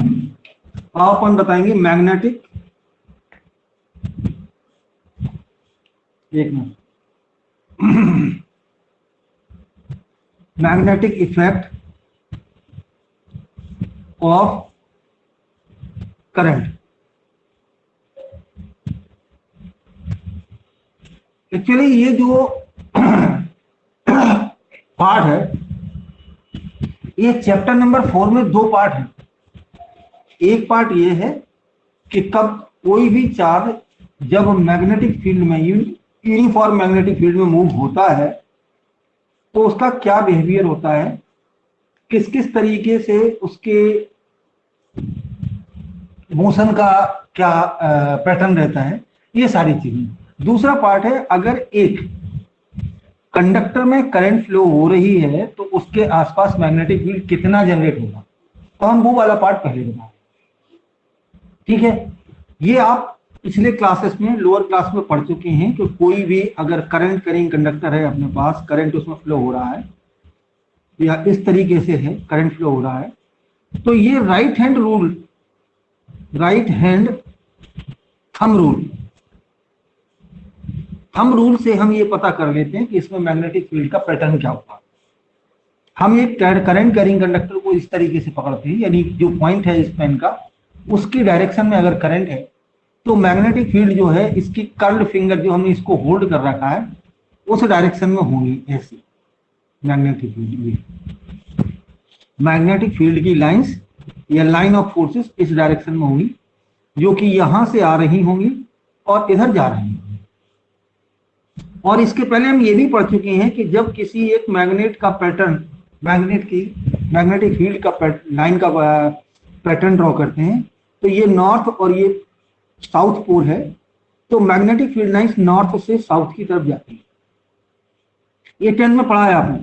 अब अपन बताएंगे मैग्नेटिक, एक minute, magnetic effect of current. Actually ये जो पार्ट है, ये चैप्टर नंबर 4 में दो पार्ट है। एक पार्ट ये है कि कब कोई भी चार्ज जब मैग्नेटिक फील्ड में, यूनिफॉर्म मैग्नेटिक फील्ड में मूव होता है तो उसका क्या बिहेवियर होता है, किस किस तरीके से उसके मोशन का क्या पैटर्न रहता है, ये सारी चीजें। दूसरा पार्ट है अगर एक कंडक्टर में करंट फ्लो हो रही है तो उसके आसपास मैग्नेटिक फील्ड कितना जनरेट होगा, तो हम वो वाला पार्ट पहले बताएं। ठीक है, ये आप पिछले क्लासेस में, लोअर क्लास में पढ़ चुके हैं कि कोई भी अगर करंट कैरिंग कंडक्टर है, अपने पास करंट उसमें फ्लो हो रहा है या इस तरीके से है करंट फ्लो हो रहा है, तो ये right hand rule, right hand thumb rule से हम ये पता कर लेते हैं कि इसमें मैग्नेटिक फील्ड का पैटर्न क्या होता है। हम एक करंट कैरिंग कंडक्टर को इस तरीके से पकड़ते हैं, यानी जो पॉइंट है इस पेन का, उसकी डायरेक्शन में अगर करंट है तो मैग्नेटिक फील्ड जो है, इसकी कर्ल्ड फिंगर जो हमने इसको होल्ड कर रखा है उस डायरेक्शन में होगी। ऐसी मैग्नेटिक फील्ड, ये मैग्नेटिक फील्ड की लाइंस या लाइन ऑफ फोर्सेस इस डायरेक्शन में होगी, जो कि यहां से आ रही होंगी और इधर जा रही होंगी। और इसके पहले हम ये भी पढ़ चुके हैं कि जब किसी एक मैग्नेट का पैटर्न, मैग्नेटिक फील्ड का लाइन का पैटर्न ड्रॉ करते हैं, तो ये नॉर्थ और ये साउथ पोल है, तो मैग्नेटिक फील्ड लाइंस नॉर्थ से साउथ की तरफ जाती है। ये 10 में पढ़ा है आपने।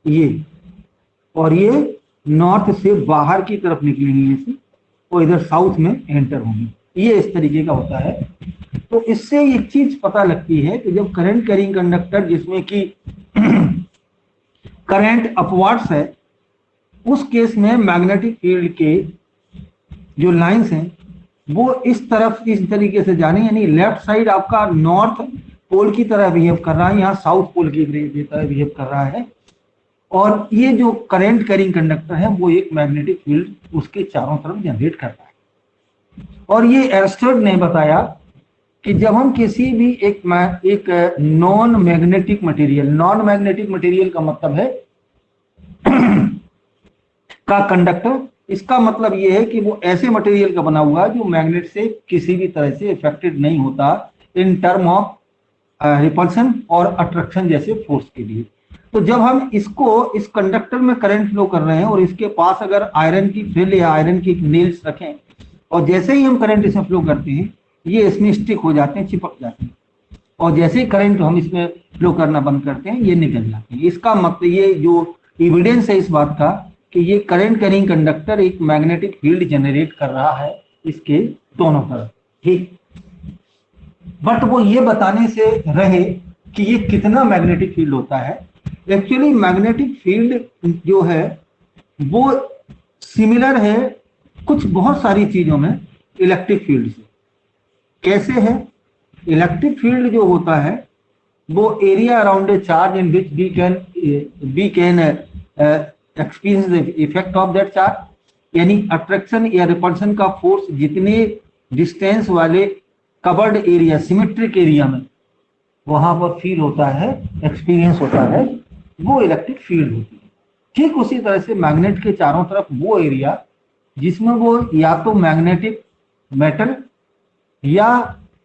ये और ये नॉर्थ से बाहर की तरफ निकलेंगी ऐसे, और इधर साउथ में एंटर होंगी। ये इस तरीके का होता है। तो इससे एक चीज पता लगती है कि जब करंट कैरिंग कंडक्टर जिसमें कि करंट अपवर्ड्स है, उस केस में मैग्नेटिक फील्ड के जो लाइंस हैं वो इस तरफ इस तरीके से जाने, यानी लेफ्ट साइड आपका नॉर्थ पोल की तरह बिहेव कर रहा है, यहाँ साउथ पोल की तरह बिहेव कर रहा है। और ये जो करंट कैरिंग कंडक्टर है वो एक मैग्नेटिक फील्ड उसके चारों तरफ जनरेट कर रहा है। और ये एरस्टड ने बताया कि जब हम किसी भी एक नॉन मैग्नेटिक मटेरियल का मतलब है का कंडक्टर, इसका मतलब ये है कि वो ऐसे मटेरियल का बना हुआ है जो मैग्नेट से किसी भी तरह से इफेक्टेड नहीं होता इन टर्म ऑफ रिपल्सन और अट्रैक्शन जैसे फोर्स के लिए। तो जब हम इसको, इस कंडक्टर में करंट फ्लो कर रहे हैं और इसके पास अगर आयरन की फ्रिल या आयरन की नेल्स रखें, और जैसे ही हम करंट इसमें फ्लो करते हैं ये इसमें स्टिक हो जाते हैं, चिपक जाते हैं, और जैसे ही करंट हम इसमें फ्लो करना बंद करते हैं ये निकल जाते हैं। इसका मतलब, ये जो एविडेंस है इस बात का कि ये करंट कैरिंग कंडक्टर एक मैग्नेटिक फील्ड जनरेट कर रहा है इसके दोनों तरफ। ठीक, बट वो ये बताने से रहे कि ये कितना मैग्नेटिक फील्ड होता है। एक्चुअली मैग्नेटिक फील्ड जो है वो सिमिलर है कुछ बहुत सारी चीजों में इलेक्ट्रिक फील्ड से। कैसे है? इलेक्ट्रिक फील्ड जो होता है वो area around a charge in which we can experience the effect of that charge, यानी अट्रैक्शन या रिपल्शन का फोर्स जितने डिस्टेंस वाले कवर्ड एरिया, सिमेट्रिक एरिया में वहां पर फील होता है, एक्सपीरियंस होता है, वो इलेक्ट्रिक फील्ड होती है। ठीक उसी तरह से मैग्नेट के चारों तरफ वो एरिया जिसमें वो या तो मैग्नेटिक मेटल या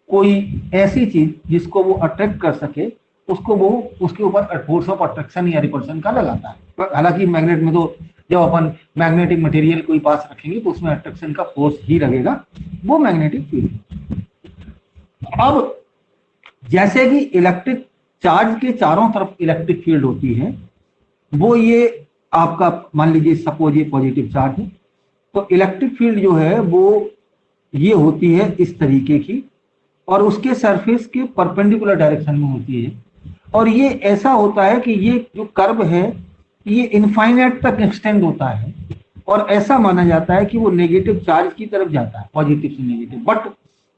कोई ऐसी चीज जिसको वो अट्रैक्ट कर सके, उसको वो उसके ऊपर फोर्स ऑफ अट्रैक्शन या रिपल्शन का लगाता है। हालांकि मैग्नेट में तो जब अपन मैग्नेटिक मटेरियल कोई पास रखेंगे तो उसमें अट्रैक्शन का फोर्स ही लगेगा, वो मैग्नेटिक फील्ड। अब जैसे कि इलेक्ट्रिक चार्ज के चारों तरफ इलेक्ट्रिक फील्ड होती है, वो ये आपका मान लीजिए सपोज ये पॉजिटिव चार्ज है, तो इलेक्ट्रिक फील्ड जो है वो ये होती है इस तरीके की, और उसके सरफेस के परपेंडिकुलर डायरेक्शन में होती है। और ये ऐसा होता है कि ये जो कर्व है ये इनफाइनाइट तक एक्सटेंड होता है, और ऐसा माना जाता है कि वो नेगेटिव चार्ज की तरफ जाता है, पॉजिटिव से नेगेटिव। बट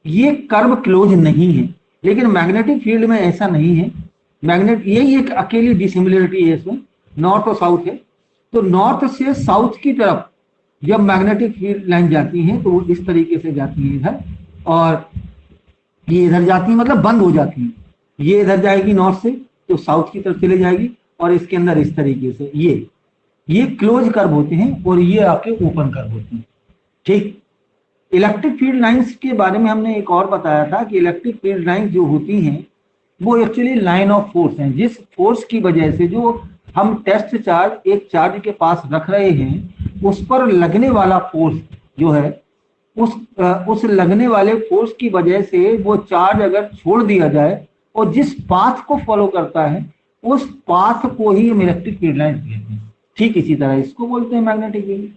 ये कर्व क्लोज नहीं है, लेकिन मैग्नेटिक फील्ड में ऐसा नहीं है। मैग्नेट यही एक अकेली डिसिमिलरिटी है इसमें, नॉर्थ और साउथ है। तो नॉर्थ से साउथ की तरफ जब मैग्नेटिक फील्ड लाइन जाती है तो वो इस तरीके से जाती है इधर, और ये इधर जाती है, मतलब बंद हो जाती है। ये इधर जाएगी नॉर्थ से तो साउथ की तरफ चले जाएगी, और इसके अंदर इस तरीके से ये क्लोज कर्व होते हैं और ये आपके ओपन कर्व होते हैं। ठीक, इलेक्ट्रिक फील्ड लाइंस के बारे में हमने एक और बताया था कि इलेक्ट्रिक फील्ड लाइंस जो होती हैं वो एक्चुअली लाइन ऑफ फोर्स हैं, जिस फोर्स की वजह से जो हम टेस्ट चार्ज एक चार्ज के पास रख रहे हैं उस पर लगने वाला फोर्स जो है, उस लगने वाले फोर्स की वजह से वो चार्ज अगर छोड़ दिया जाए और जिस पाथ को फॉलो करता है उस पाथ को ही हम इलेक्ट्रिक फील्ड लाइंस कहते हैं। ठीक इसी तरह इसको बोलते हैं मैग्नेटिक फील्ड।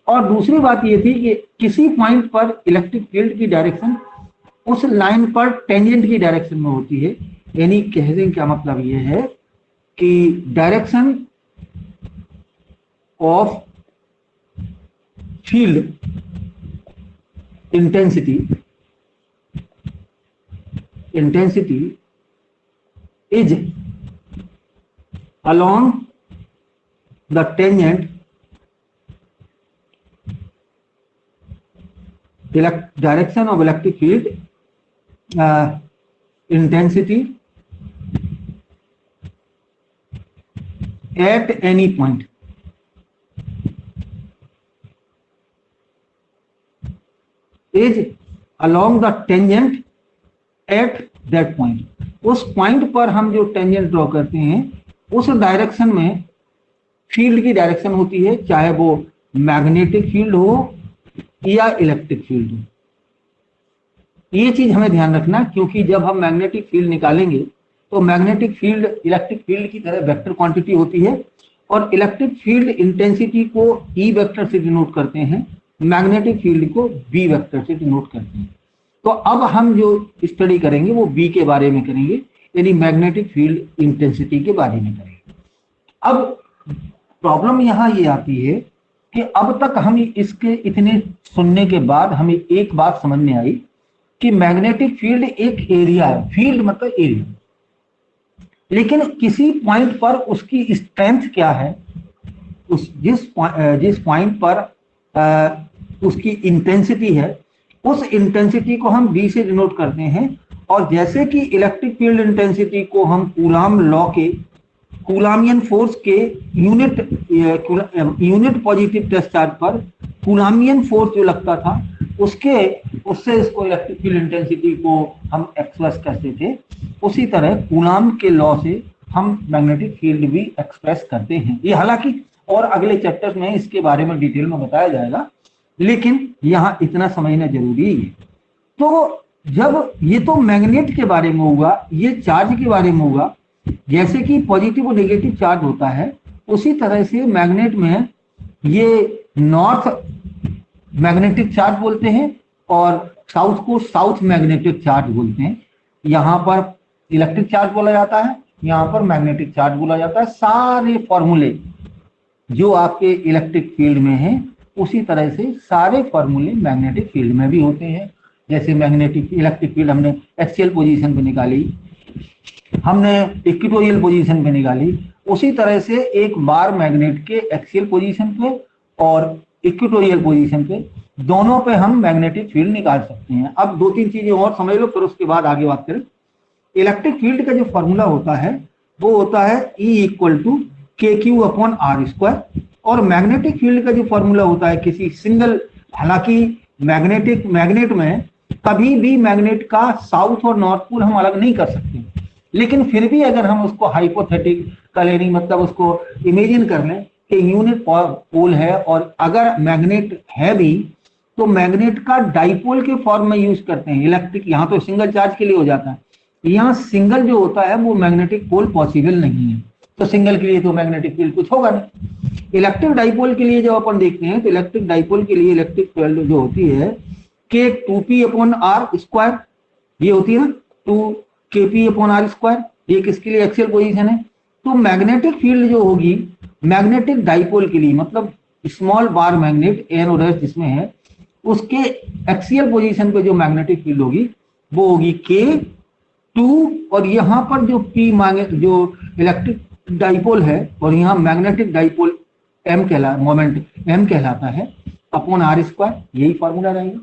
और दूसरी बात ये थी कि किसी पॉइंट पर इलेक्ट्रिक फील्ड की डायरेक्शन उस लाइन पर टेंजेंट की डायरेक्शन में होती है। यानी कहने का मतलब ये है कि direction of field intensity is along the tangent direction of electric field intensity at any point. Is along the tangent at that point. उस पॉइंट पर हम जो टेंजेंट ड्रॉ करते हैं उस डायरेक्शन में फील्ड की डायरेक्शन होती है, चाहे वो मैग्नेटिक फील्ड हो या इलेक्ट्रिक फील्ड हो। ये चीज हमें ध्यान रखना, क्योंकि जब हम मैग्नेटिक फील्ड निकालेंगे तो मैग्नेटिक फील्ड इलेक्ट्रिक फील्ड की तरह वेक्टर क्वांटिटी होती है, और इलेक्ट्रिक फील्ड इंटेंसिटी को ई वेक्टर से डिनोट करते हैं, मैग्नेटिक फील्ड को बी वेक्टर से डिनोट करते हैं। तो अब हम जो स्टडी करेंगे वो बी के बारे में करेंगे, यानी मैग्नेटिक फील्ड इंटेंसिटी के बारे में करेंगे। अब प्रॉब्लम यहाँ ये आती है कि अब तक हम इसके इतने सुनने के बाद हमें एक बात समझ में आई कि मैग्नेटिक फील्ड एक एरिया है, फील्ड मतलब एरिया, लेकिन किसी पॉइंट पर उसकी स्ट्रेंथ क्या है, जिस पॉइंट पर उसकी इंटेंसिटी है, उस इंटेंसिटी को हम बी से डिनोट करते हैं। और जैसे कि इलेक्ट्रिक फील्ड इंटेंसिटी को हम कूलाम लॉ के कूलामियन फोर्स के यूनिट पॉजिटिव टेस्ट चार्ज पर कूलामियन फोर्स जो लगता था उससे इसको इलेक्ट्रिक फील्ड इंटेंसिटी को हम एक्सप्रेस करते थे, उसी तरह कूलाम के लॉ से हम मैग्नेटिक फील्ड भी एक्सप्रेस करते हैं। ये हालांकि और अगले चैप्टर्स में इसके बारे में डिटेल में बताया जाएगा, लेकिन यहाँ इतना समझना जरूरी है। तो जब ये तो मैग्नेट के बारे में होगा, ये चार्ज के बारे में होगा, जैसे कि पॉजिटिव और नेगेटिव चार्ज होता है उसी तरह से मैग्नेट में ये नॉर्थ मैग्नेटिक चार्ज बोलते हैं और साउथ को साउथ मैग्नेटिक चार्ज बोलते हैं। यहाँ पर इलेक्ट्रिक चार्ज बोला जाता है, यहाँ पर मैग्नेटिक चार्ज बोला जाता है। सारे फॉर्मूले जो आपके इलेक्ट्रिक फील्ड में हैं उसी तरह से सारे फॉर्मूले मैग्नेटिक फील्ड में भी होते हैं। जैसे मैग्नेटिक इलेक्ट्रिक फील्ड हमने एक्सियल पोजीशन पे निकाली, हमने इक्वेटोरियल पोजीशन पे निकाली, उसी तरह से एक बार मैग्नेट के एक्सियल पोजीशन पे और इक्वेटोरियल पोजीशन पे दोनों पे हम मैग्नेटिक फील्ड निकाल सकते हैं। अब दो तीन चीजें और समझ लो, फिर उसके बाद आगे बात करें। इलेक्ट्रिक फील्ड का जो फॉर्मूला होता है वो होता है E = KQ/R², और मैग्नेटिक फील्ड का जो फॉर्मूला होता है किसी सिंगल, हालांकि मैग्नेट में कभी भी मैग्नेट का साउथ और नॉर्थ पोल हम अलग नहीं कर सकते, लेकिन फिर भी अगर हम उसको हाइपोथेटिक कलेरिंग मतलब उसको इमेजिन कर लें कि यूनिट पोल है और अगर मैग्नेट है भी तो मैग्नेट का डाइपोल के फॉर्म में यूज करते हैं इलेक्ट्रिक। यहाँ तो सिंगल चार्ज के लिए हो जाता है, यहाँ सिंगल जो होता है वो मैग्नेटिक पोल पॉसिबल नहीं है, तो सिंगल के लिए तो मैग्नेटिक फील्ड कुछ होगा नहीं। इलेक्ट्रिक डाइपोल के लिए जब अपन देखते हैं तो इलेक्ट्रिक डाइपोल के लिए इलेक्ट्रिक फील्ड जो होती है K 2p/r², ये होती है ना 2kp/r², ये किसके लिए एक्सियल पोजीशन है। तो मैग्नेटिक फील्ड जो होगी मैग्नेटिक डाइपोल के लिए, मतलब स्मॉल बार मैग्नेट एन और एस जिसमें है, उसके एक्सियल पोजीशन पे जो मैग्नेटिक फील्ड होगी वो होगी K2, और यहाँ पर जो P मांगे जो इलेक्ट्रिक डाइपोल है और यहाँ मैग्नेटिक डाइपोल मोमेंट M कहलाता है अपॉन आर स्क्वायर, यही फॉर्मूला रहेगा।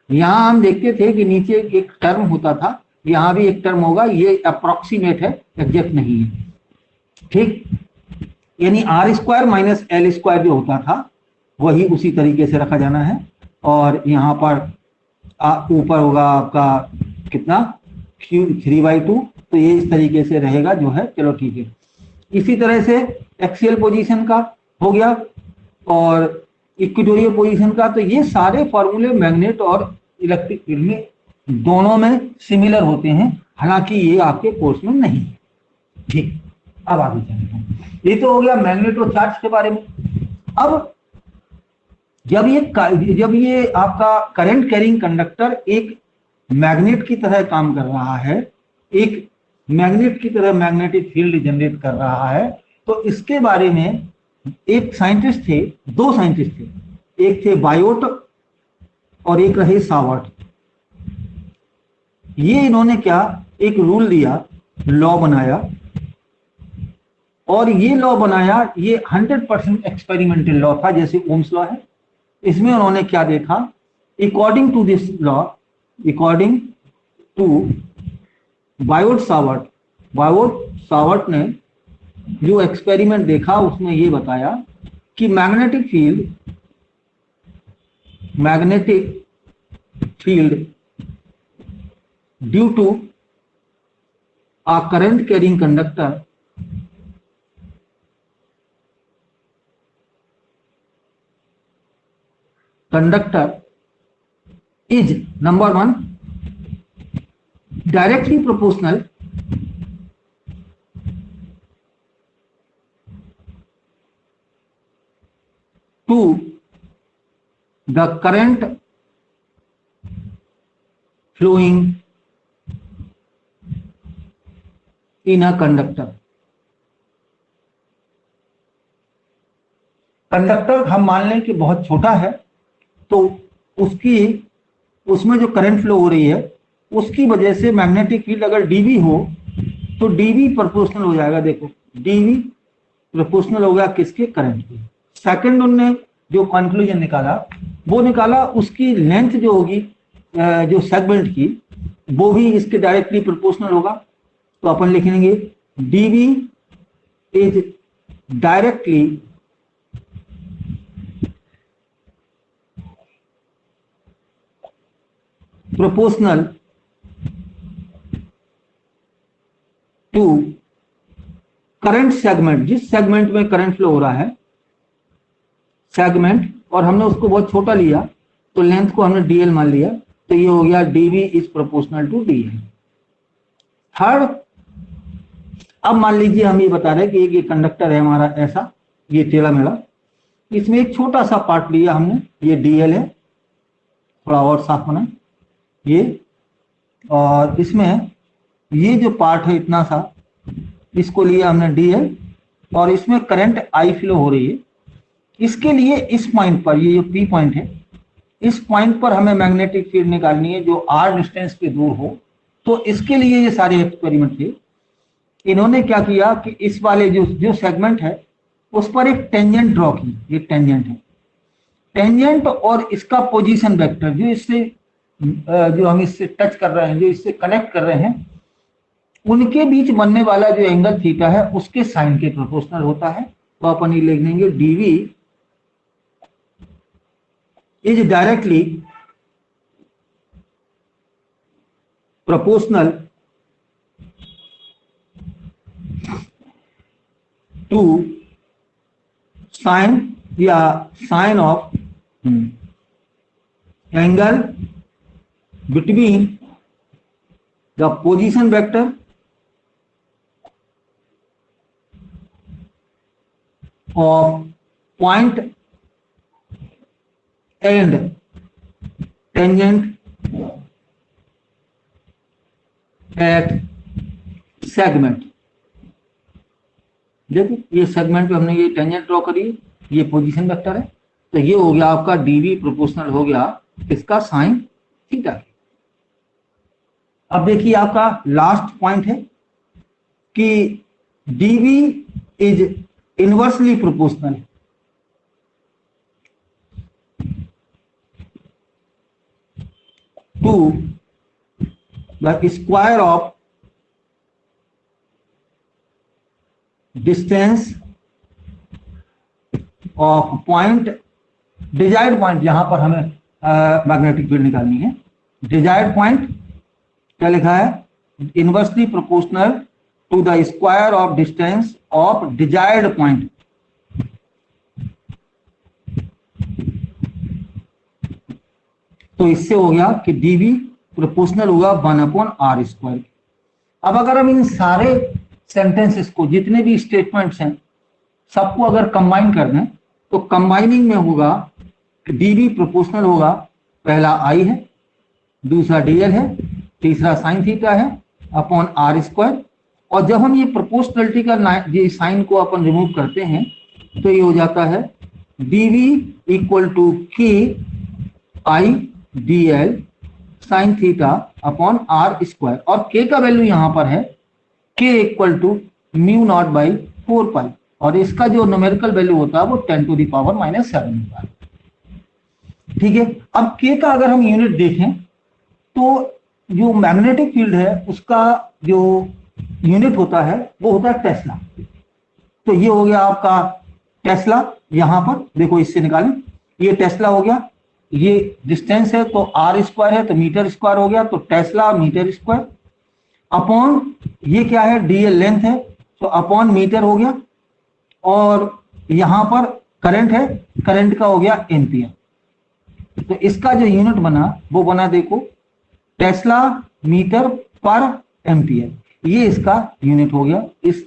यहाँ हम देखते थे कि नीचे एक टर्म होता था, यहाँ भी एक टर्म होगा, ये अप्रोक्सीमेट है, एग्जैक्ट नहीं है, ठीक। यानी r square minus l square जो होता था वही उसी तरीके से रखा जाना है, और यहाँ पर ऊपर होगा आपका कितना Q3/2, तो ये इस तरीके से रहेगा जो है, चलो ठीक है। इसी तरह से एक्सियल पोजीशन का हो गया और इक्वेटोरियल पोजीशन का, तो ये सारे फॉर्मूले मैग्नेट और इलेक्ट्रिक फील्ड में दोनों में सिमिलर होते हैं, हालांकि ये आपके कोर्स में नहीं है, ठीक। अब आगे चलते हैं, ये तो हो गया मैग्नेट और चार्ज के बारे में। अब जब ये आपका करंट कैरिंग कंडक्टर एक मैग्नेट की तरह काम कर रहा है, एक मैग्नेट की तरह मैग्नेटिक फील्ड जनरेट कर रहा है, तो इसके बारे में एक साइंटिस्ट थे, दो साइंटिस्ट थे, एक थे बायोट और एक रहे सावर्ट। ये इन्होंने क्या एक रूल दिया, लॉ बनाया, और ये लॉ बनाया, ये 100% एक्सपेरिमेंटल लॉ था, जैसे ओम्स लॉ है। इसमें उन्होंने क्या देखा, according to this law, according to Biot Savart ने जो एक्सपेरिमेंट देखा उसमें ये बताया कि magnetic field due to a current carrying conductor is number one directly proportional to the current flowing in a conductor। Conductor हम मान लें कि बहुत छोटा है, तो उसमें जो करंट फ्लो हो रही है उसकी वजह से मैग्नेटिक फील्ड अगर डीवी हो तो डीवी प्रोपोर्शनल हो जाएगा। देखो डीवी प्रोपोर्शनल हो गया किसके, करंट के। सेकंड उनने जो कंक्लूजन निकाला वो निकाला उसकी लेंथ जो होगी जो सेगमेंट की, वो भी इसके डायरेक्टली प्रोपोर्शनल होगा। तो अपन लिखेंगे dv is directly proportional to current segment, जिस सेगमेंट में करंट फ्लो हो रहा है सेगमेंट, और हमने उसको बहुत छोटा लिया तो लेंथ को हमने डीएल मान लिया, तो ये हो गया dv is proportional to dl. Third, अब मान लीजिए हम ये बता रहे हैं कि ये कंडक्टर है हमारा ऐसा, ये टेढ़ा मेढ़ा, इसमें एक छोटा सा पार्ट लिया हमने, ये डीएल है, थोड़ा और साफ होना ये, और इसमें ये जो पार्ट है इतना सा, इसको लिया हमने डीएल, और इसमें करंट आई फ्लो हो रही है। इसके लिए इस पॉइंट पर, ये जो पी पॉइंट है, इस पॉइंट पर हमें मैग्नेटिक फील्ड निकालनी है जो आर डिस्टेंस पे दूर हो। तो इसके लिए ये सारे एक्सपेरिमेंट थे। इन्होंने क्या किया कि इस वाले जो सेगमेंट है उस पर एक टेंजेंट ड्रॉ की, ये टेंजेंट है, टेंजेंट और इसका पोजीशन वेक्टर जो इससे जो हम इससे टच कर रहे हैं, जो इससे कनेक्ट कर रहे हैं, उनके बीच बनने वाला जो एंगल थीटा है उसके साइन के प्रोपोर्शनल होता है। तो अपन ये लिख देंगे DV is directly proportional to sine या sine of angle between the position vector of point and tangent at segment। देखो ये सेगमेंट पे हमने ये टेंजेंट ड्रॉ करी, ये पोजीशन वेक्टर है, तो ये हो गया आपका डीवी प्रोपोर्शनल हो गया इसका साइन थीटा। अब देखिए आपका लास्ट पॉइंट है कि dv is inversely proportional to the square of distance of point, desired point, यहां पर हमें मैग्नेटिक फील्ड निकालनी है। डिजायर्ड पॉइंट क्या लिखा है, inversely proportional to the square of distance of desired point. तो इससे हो गया कि डीवी प्रोपोर्शनल हुआ 1/r²। अब अगर हम इन सारे सेंटेंसेस को, जितने भी स्टेटमेंट्स हैं, सबको अगर कंबाइन कर दें तो कंबाइनिंग में होगा डीवी प्रोपोर्शनल होगा, पहला आई है, दूसरा डीएल है, तीसरा साइन थीटा है अपॉन r²। और जब हम ये प्रोपोर्शनलिटी का ये साइन को अपन रिमूव करते हैं तो ये हो जाता है DV equal to K I DL sine theta upon r²। और के का वैल्यू यहां पर है k इक्वल टू μ0/4 और इसका जो न्यूमेरिकल वैल्यू होता है वो 10⁻⁻⁷ होता है। ठीक है, अब k का अगर हम यूनिट देखें तो जो मैग्नेटिक फील्ड है उसका जो यूनिट होता है वो होता है टेस्ला। तो ये हो गया आपका टेस्ला, यहां पर देखो इससे निकालें, ये टेस्ला हो गया, ये डिस्टेंस है तो r² है तो मीटर स्क्वायर हो गया, तो टेस्ला मीटर स्क्वायर अपॉन ये क्या है डीएल लेंथ है तो अपॉन मीटर हो गया, और यहां पर करंट है, करंट का हो गया एम्पियर। तो इसका जो यूनिट बना वो बना देखो टेस्ला मीटर पर एम्पियर, ये इसका यूनिट हो गया इस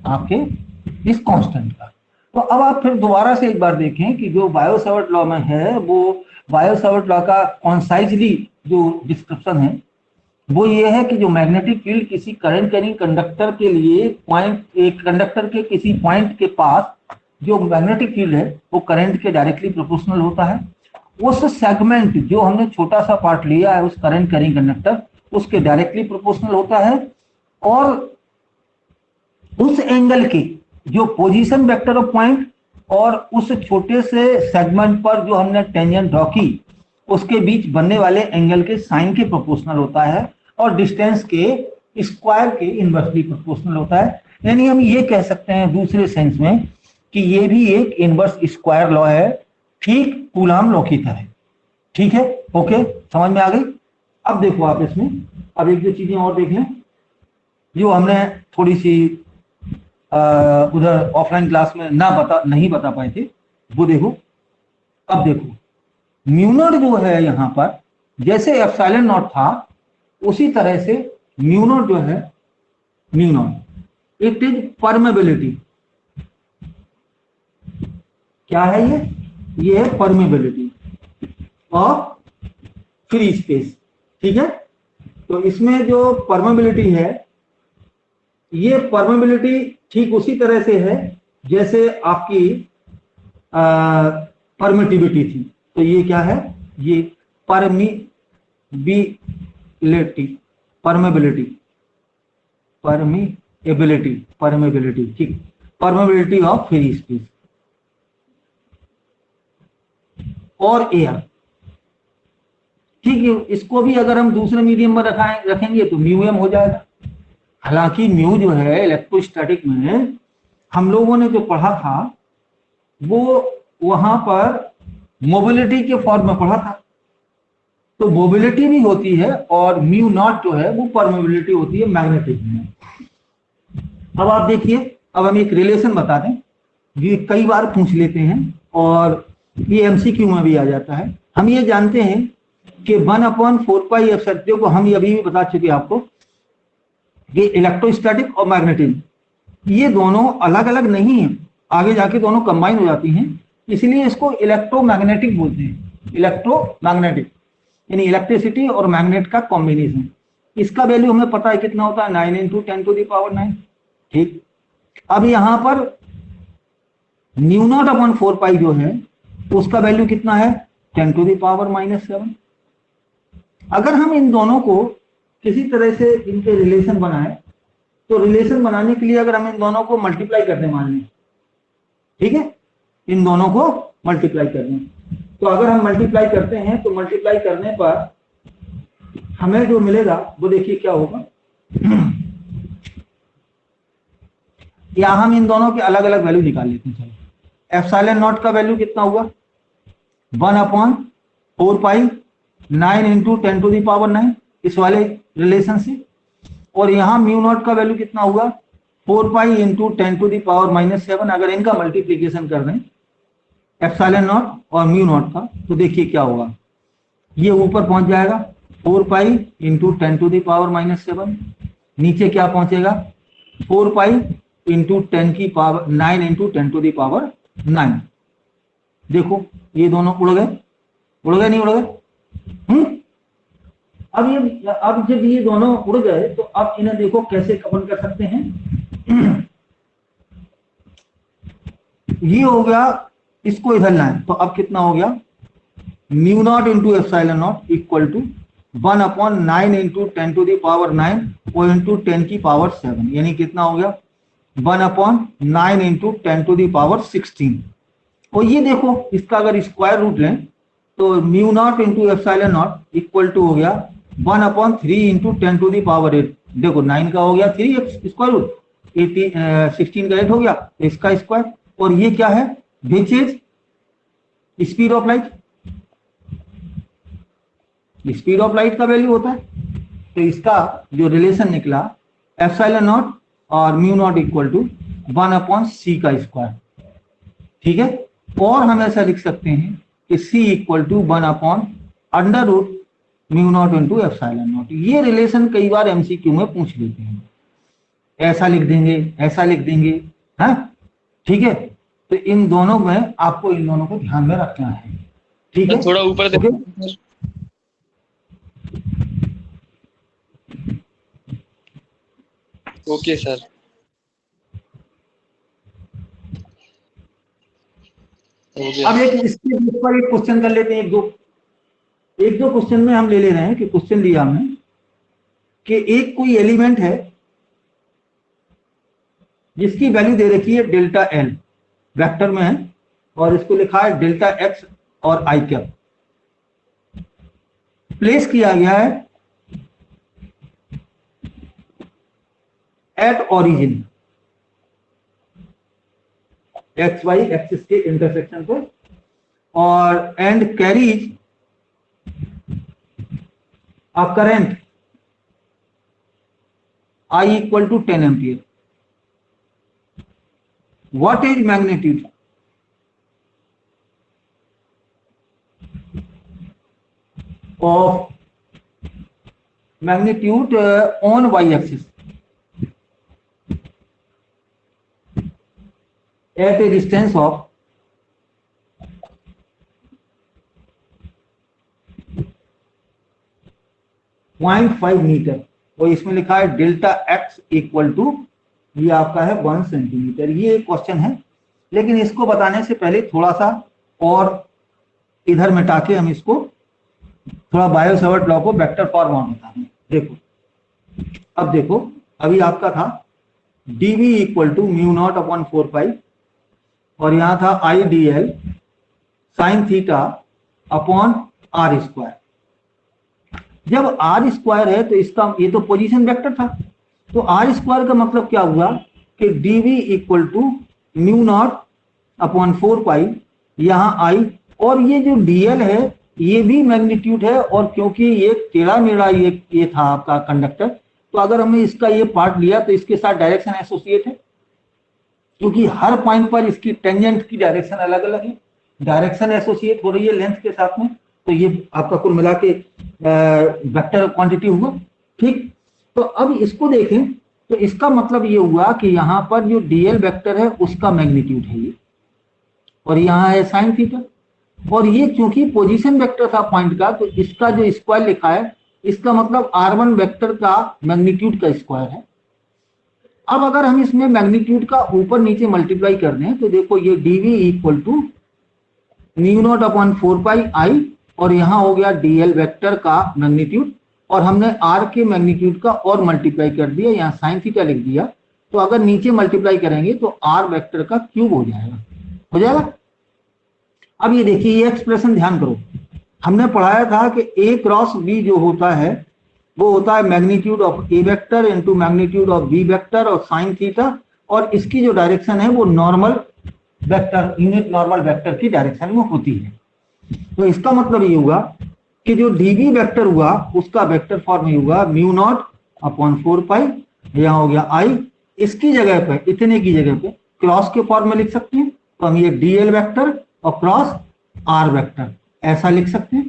आपके इस कांस्टेंट का। तो अब आप फिर दोबारा से एक बार देखें कि जो बायो-सावर्ट लॉ में है वो बायो-सावर्ट लॉ का कॉन्साइजली जो डिस्क्रिप्शन है वो ये है कि जो मैग्नेटिक फील्ड किसी करंट कैरिंग कंडक्टर के लिए पॉइंट, एक कंडक्टर के किसी पॉइंट के पास जो मैग्नेटिक फील्ड है वो करंट के डायरेक्टली प्रोपोर्शनल होता है। उस सेगमेंट जो हमने छोटा सा पार्ट लिया है उस करंट कैरिंग कंडक्टर उसके डायरेक्टली प्रोपोर्शनल होता है, और उस एंगल की जो पोजीशन वेक्टर ऑफ पॉइंट और उस छोटे से सेगमेंट पर जो हमने टेंजेंट ड्रॉ की उसके बीच बनने वाले एंगल के साइन के प्रोपोर्शनल होता है, और डिस्टेंस के स्क्वायर के इनवर्सली प्रोपोर्शनल होता है। यानी हम ये कह सकते हैं दूसरे सेंस में कि ये भी एक इनवर्स स्क्वायर लॉ है, ठीक कूलाम लॉ की तरह। ठीक है, ओके, समझ में आ गई। अब देखो आप इसमें अब एक दो चीजें और देख लें जो हमने थोड़ी सी उधर ऑफलाइन क्लास में नहीं बता पाए थे, वो देखो। अब देखो म्यू0 जो है यहां पर जैसे एप्सिलॉन नॉट था उसी तरह से म्यू0 जो है म्यू0 इट इज परमेबिलिटी। क्या है ये है परमेबिलिटी ऑफ फ्री स्पेस। ठीक है, तो इसमें जो परमेबिलिटी है ये परमेबिलिटी ठीक उसी तरह से है जैसे आपकी परमिटिविटी थी। तो ये क्या है, ये परमेबिलिटी ठीक, परमेबिलिटी ऑफ फ्री स्पेस और एयर। ठीक है, इसको भी अगर हम दूसरे मीडियम में रखेंगे तो म्यू m हो जाएगा। हालांकि म्यू जो है इलेक्ट्रोस्टैटिक में हम लोगों ने जो पढ़ा था वो वहां पर मोबिलिटी के फॉर्म में पढ़ा था, तो मोबिलिटी भी होती है और म्यू0 जो है वो परमेबिलिटी होती है मैग्नेटिक में। अब आप देखिए, अब हम एक रिलेशन बता दें, ये कई बार पूछ लेते हैं और ये एमसीक्यू में भी आ जाता है। हम ये जानते हैं कि 1/4π को हम अभी भी बता चुके आपको कि इलेक्ट्रोस्टैटिक और मैग्नेटिज्म ये दोनों अलग अलग नहीं है, आगे जाके दोनों कंबाइन हो जाती हैं, इसलिए इसको इलेक्ट्रोमैग्नेटिक बोलते हैं। इलेक्ट्रोमैग्नेटिक यानी इलेक्ट्रिसिटी और मैग्नेट का कॉम्बिनेशन। इसका वैल्यू हमें पता है कितना होता है, 9 × 10⁹ ठीक। अब यहां पर μ0/4π जो है तो उसका वैल्यू कितना है 10 टू द पावर -7। अगर हम इन दोनों को किसी तरह से इनके रिलेशन बनाए, तो रिलेशन बनाने के लिए अगर हम इन दोनों को मल्टीप्लाई कर दें, मान लें, ठीक है, इन दोनों को मल्टीप्लाई कर दें, तो अगर हम मल्टीप्लाई करते हैं तो मल्टीप्लाई करने पर हमें जो मिलेगा वो देखिए क्या होगा। या हम इन दोनों के अलग अलग वैल्यू निकाल लेते हैं। चलो, एप्सिलॉन नॉट का वैल्यू कितना हुआ 1/4 9 इंटू 10 टू द पावर 9, इस वाले रिलेशन से। और यहाँ म्यू नॉट का वैल्यू कितना हुआ 4 pi into 10 to the power -7। अगर इनका मल्टीप्लीकेशन कर दें एप्सिलॉन नॉट और म्यू नॉट का, तो देखिए क्या होगा, ये ऊपर पहुंच जाएगा 4 pi into 10 to the power -7, नीचे क्या पहुंचेगा 4 पाई इंटू 10 की power 9 into 10 to the power 9। देखो ये दोनों उड़ गए नहीं उड़ गए? अब जब ये दोनों उड़ गए तो अब इन्हें देखो कैसे कवन कर सकते हैं। ये हो गया, इसको इधर लाएं तो अब कितना हो गया mu naught into epsilon naught equal to 1/9 into 10 to the power 9 और इंटू 10 की पावर 7, यानी कितना हो गया 1/9 इंटू 10 टू द पावर 16। और ये देखो इसका अगर स्क्वायर रूट लें तो mu naught into epsilon naught equal to हो गया 1/3 इंटू 10 टू द पावर 8। देखो 9 का हो गया 3 स्क्वायर रूट, 16 का 8 हो गया, इसका स्क्वायर। और ये क्या है which is speed of light, speed of light का वैल्यू होता है। तो इसका जो रिलेशन निकला एप्सिलॉन नॉट और mu naught equal to 1/c का स्क्वायर, ठीक है। और हम ऐसा लिख सकते हैं कि c equal to 1/√μ naught into epsilon naught. ये रिलेशन कई बार एमसीक्यू में पूछ लेते हैं, ऐसा लिख देंगे ऐसा लिख देंगे, हाँ ठीक है। तो इन दोनों में आपको इन दोनों को ध्यान में रखना है, ठीक है। थोड़ा ऊपर देखो। Okay sir. अब इसके ऊपर एक क्वेश्चन कर लेते हैं, एक दो क्वेश्चन में हम ले ले रहे हैं कि क्वेश्चन दिया हमने कि एक कोई एलिमेंट है जिसकी वैल्यू दे रखी है डेल्टा एल, वेक्टर में है, और इसको लिखा है डेल्टा एक्स और आई कैप। प्लेस किया गया है at origin x y axis के इंटरसेक्शन पर, और and carries a current i equal to 10 ampere. What is magnitude of magnitude on y axis at a distance of 0.5 metre, और इसमें लिखा है डेल्टा एक्स इक्वल टू, ये आपका है 1 सेंटीमीटर। ये एक क्वेश्चन है, लेकिन इसको बताने से पहले थोड़ा सा और इधर मिटा के हम इसको थोड़ा बायो सेवर्ट लॉ को वेक्टर फॉर्म में बताएं। देखो अब देखो, अभी आपका था dv equal to mu naught upon 4 pi, और यहां था i d l sine theta upon r square. जब आर स्क्वायर है तो इसका ये तो पोजीशन वेक्टर था, तो आर स्क्वायर का मतलब क्या हुआ कि dv equal to mu naught upon 4 pi, यहाँ आई, और ये जो डीएल है ये भी मैग्नीट्यूड है, और क्योंकि ये टेढ़ा मेढ़ा ये था आपका कंडक्टर, तो अगर हमने इसका ये पार्ट लिया तो इसके साथ डायरेक्शन एसोसिएट है, क्योंकि हर पॉइंट पर इसकी टेंजेंट की डायरेक्शन अलग अलग है, डायरेक्शन एसोसिएट हो रही है लेंथ के साथ में, तो ये आपका कुल मिला के वेक्टर क्वांटिटी हुआ, ठीक। तो अब इसको देखें तो इसका मतलब ये हुआ कि यहाँ पर जो डीएल वेक्टर है उसका मैग्नीट्यूड है ये, और यहाँ है साइन थीटा, और ये क्योंकि पोजीशन वेक्टर था पॉइंट का, तो इसका जो स्क्वायर लिखा है इसका मतलब r1 वेक्टर का मैग्नीट्यूड का स्क्वायर है। अब अगर हम इसमें मैग्नीट्यूड का ऊपर नीचे मल्टीप्लाई कर दें तो देखो ये dv equal to mu naught upon 4 pi आई, और यहाँ हो गया डीएल वेक्टर का मैग्नीट्यूड, और हमने आर के मैग्नीट्यूड का और मल्टीप्लाई कर दिया, यहाँ साइन थीटा लिख दिया। तो अगर नीचे मल्टीप्लाई करेंगे तो आर वेक्टर का क्यूब हो जाएगा, हो जाएगा। अब ये देखिए, ये एक्सप्रेशन ध्यान करो, हमने पढ़ाया था कि ए क्रॉस बी जो होता है वो होता है magnitude of a vector into magnitude of b vector और साइन थीटा, और इसकी जो डायरेक्शन है वो normal vector, unit normal vector की डायरेक्शन में होती है। तो इसका मतलब ये हुआ कि जो डीबी वेक्टर हुआ उसका वेक्टर फॉर्म ये हुआ म्यू नॉट अपॉन 4 पाई, यहाँ हो गया आई, इसकी जगह पे, इतने की जगह पे क्रॉस के फॉर्म में लिख सकते हैं, तो हम ये डीएल वेक्टर और क्रॉस आर वेक्टर ऐसा लिख सकते हैं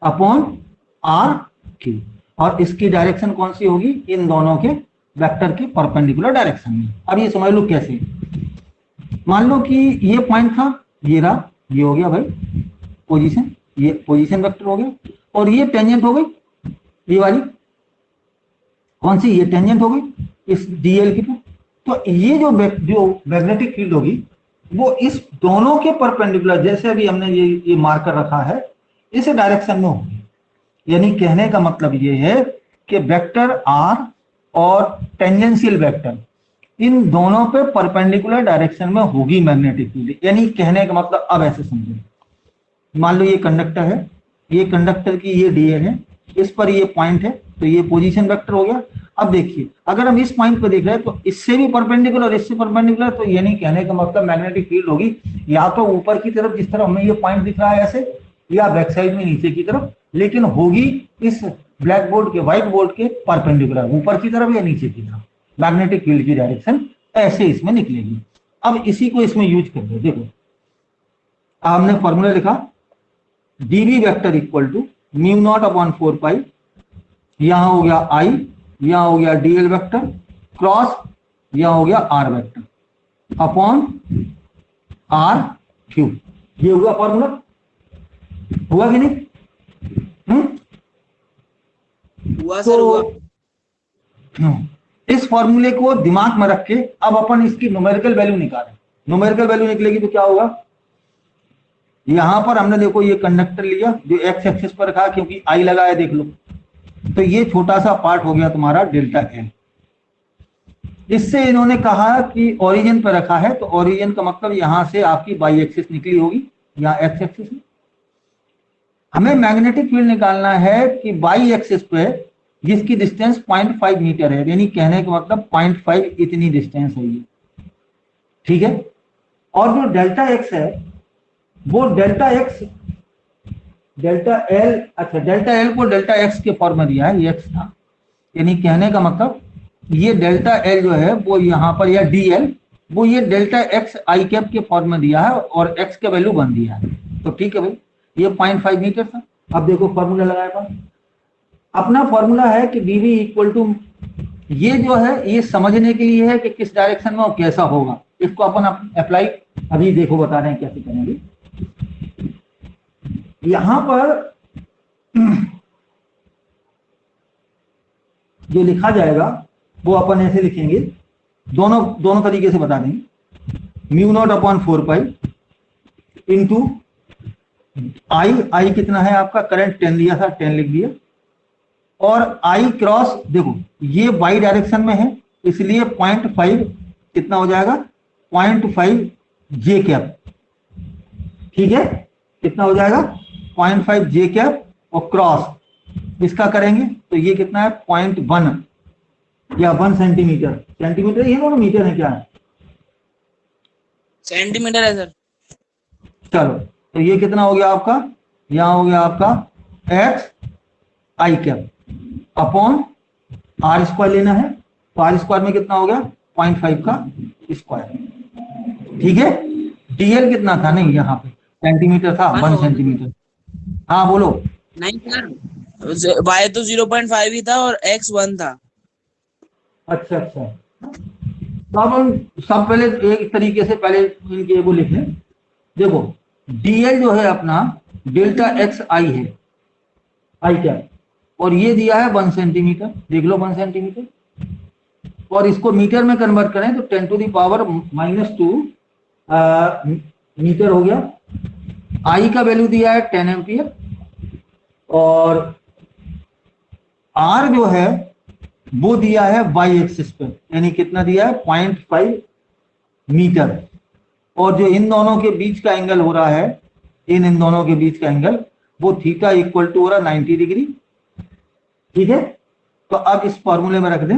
अपॉन आर क्यू, और इसकी डायरेक्शन कौन सी होगी, इन दोनों के वेक्टर के परपेंडिकुलर डायरेक्शन में। अब ये समझ लो कैसे, मान लो कि ये पॉइंट था, ये रहा, ये हो गया भाई पोजीशन, ये पोजीशन वेक्टर हो गया, और ये टेंजेंट हो गई, ये वाली कौन सी, ये टेंजेंट हो गई इस डीएल की। तो ये जो मैग्नेटिक फील्ड होगी वो इस दोनों के परपेंडिकुलर, जैसे अभी हमने ये मार्कर रखा है, इस डायरेक्शन में होगी। यानी कहने का मतलब ये है कि वेक्टर आर और टेंजेंशियल वेक्टर इन दोनों पे परपेंडिकुलर डायरेक्शन में होगी मैग्नेटिक फील्ड। यानी कहने का मतलब, अब ऐसे समझो, मान लो ये कंडक्टर है, ये कंडक्टर की ये डीएल है, इस पर ये पॉइंट है, तो ये पोजीशन वेक्टर हो गया। अब देखिए, अगर हम इस पॉइंट पर देख रहे हैं तो इससे भी परपेंडिकुलर, इससे परपेंडिकुलर, तो यानी कहने का मतलब मैग्नेटिक फील्ड होगी या तो ऊपर की तरफ, जिस तरह हमें ये पॉइंट दिख रहा है ऐसे, या बैक साइड में नीचे की तरफ, लेकिन होगी इस ब्लैक बोर्ड के, व्हाइट बोर्ड के परपेंडिकुलर, ऊपर की तरफ या नीचे की तरफ। मैग्नेटिक फील्ड की डायरेक्शन ऐसे इसमें निकलेगी। अब इसी को इसमें यूज कर दो, देखो हमने फॉर्मूला लिखा db vector equal to mu naught upon 4 pi, यहां हो गया आई, यहां हो गया डीएल वेक्टर क्रॉस, यहां हो गया r vector upon r cube. ये हुआ फॉर्मूला, हुआ कि नहीं? हुआ सर, हुआ। इस फॉर्मूले को दिमाग में रख के अब अपन इसकी न्यूमेरिकल वैल्यू निकालें। न्यूमेरिकल वैल्यू निकलेगी तो क्या होगा, यहां पर हमने देखो ये कंडक्टर लिया जो एक्स एक्सिस पर रखा, क्योंकि आई लगा है, देख लो, तो ये छोटा सा पार्ट हो गया तुम्हारा डेल्टा एल। इससे इन्होंने कहा कि ओरिजिन पर रखा है, तो ओरिजिन का मतलब यहां से आपकी बाई एक्सिस निकली होगी, यहाँ एक्स एक्सिस में। हमें मैग्नेटिक फील्ड निकालना है कि बाई एक्सिस पे जिसकी डिस्टेंस 0.5 मीटर है, यानी कहने का मतलब 0.5 इतनी डिस्टेंस है ये, ठीक है। और जो डेल्टा एक्स है वो डेल्टा एक्स, डेल्टा एल, अच्छा डेल्टा एल को डेल्टा एक्स के फॉर्म में दिया है, ये एक्स था, यानी कहने का मतलब ये डेल्टा एल जो है वो यहाँ पर, या डी एल, वो ये डेल्टा एक्स आई कैप के फॉर्म में दिया है और एक्स का वैल्यू बन दिया है। तो ठीक है भाई, ये 0.5 मीटर था। अब देखो फॉर्मूला लगाए पास, अपना फॉर्मूला है कि dv इक्वल टू, ये जो है ये समझने के लिए है कि किस डायरेक्शन में और कैसा होगा, इसको अपन अप्लाई अभी देखो बता रहे हैं कैसे करेंगे। यहां पर जो लिखा जाएगा वो अपन ऐसे लिखेंगे, दोनों तरीके से बता देंगे। Mu naught upon 4 pi into I कितना है आपका, करंट 10 दिया था, 10 लिख दिया, और आई क्रॉस, देखो ये वाई डायरेक्शन में है इसलिए 0.5 कितना हो जाएगा, 0.5 जे कैप, ठीक है, कितना हो जाएगा 0.5 जे कैप, और क्रॉस इसका करेंगे तो ये कितना है 0.1 या 1 सेंटीमीटर, सेंटीमीटर ये दोनों मीटर है, क्या है, सेंटीमीटर है सर। चलो तो ये कितना हो गया आपका, यहां हो गया आपका x i cap upon r square लेना है, तो आर स्क्वायर में कितना हो गया 0.5 का स्क्वायर, ठीक है। डीएल कितना था, नहीं यहाँ पे सेंटीमीटर था, 1 सेंटीमीटर। हाँ बोलो। नहीं सर, y तो 0.5 ही था और x 1 था। अच्छा अच्छा, तो अब हम सब पहले एक तरीके से पहले इनके वो लिख लें। देखो डीएल जो है अपना डेल्टा एक्स आई है, आई क्या, और ये दिया है 1 सेंटीमीटर, देख लो 1 सेंटीमीटर, और इसको मीटर में कन्वर्ट करें तो 10⁻⁻² मीटर हो गया। आई का वैल्यू दिया है 10 एम्पियर और आर जो है वो दिया है वाई एक्सिस पे, यानी कितना दिया है 0.5 मीटर। और जो इन दोनों के बीच का एंगल हो रहा है, इन दोनों के बीच का एंगल वो थीटा इक्वल टू हो रहा 90 डिग्री। ठीक है, तो अब इस फॉर्मूले में रख दें,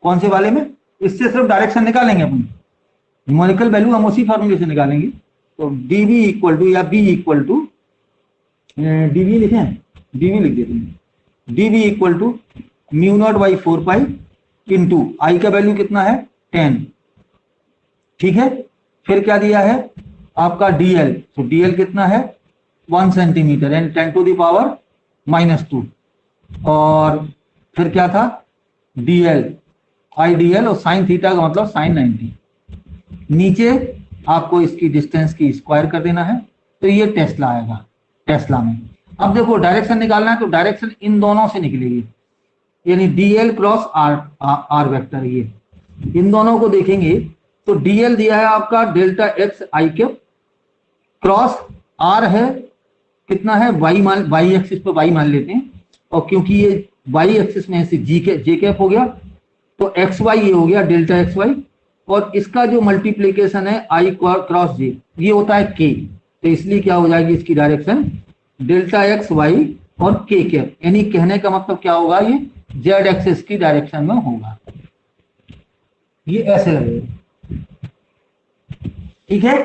कौन से वाले में, इससे सिर्फ डायरेक्शन निकालेंगे अपन, न्यूमेरिकल वैल्यू हम उसी फॉर्मूले से निकालेंगे। तो डीवी इक्वल टू या बी इक्वल टू, डीवी लिखें, डीवी लिख देते हैं, DV equal to mu naught by 4 pi into I का वैल्यू कितना है 10। ठीक है, फिर क्या दिया है आपका डीएल, तो डीएल कितना है 1 centimetre and 10 to the power -2। और फिर क्या था डीएल, आई डीएल और साइन थीटा का मतलब साइन 90। नीचे आपको इसकी डिस्टेंस की स्क्वायर कर देना है, तो ये टेस्ला आएगा टेस्ला में। अब देखो डायरेक्शन निकालना है तो डायरेक्शन इन दोनों से निकलेगी, यानी डीएल क्रॉस आर वेक्टर, ये इन दोनों को देखेंगे तो डीएल दिया है आपका delta x i cap cross r है कितना है वाई एक्सिस पे वाई मान लेते हैं, और क्योंकि ये वाई एक्सिस में से जे कैप हो गया तो एक्स वाई ये हो गया डेल्टा एक्स वाई, और इसका जो मल्टीप्लीकेशन है आई क्रॉस जे ये होता है के, तो इसलिए क्या हो जाएगी इसकी डायरेक्शन डेल्टा एक्स वाई और के कैप, यानी कहने का मतलब क्या होगा ये जेड एक्सिस की डायरेक्शन में होगा, ये ऐसे लगेगा। ठीक है,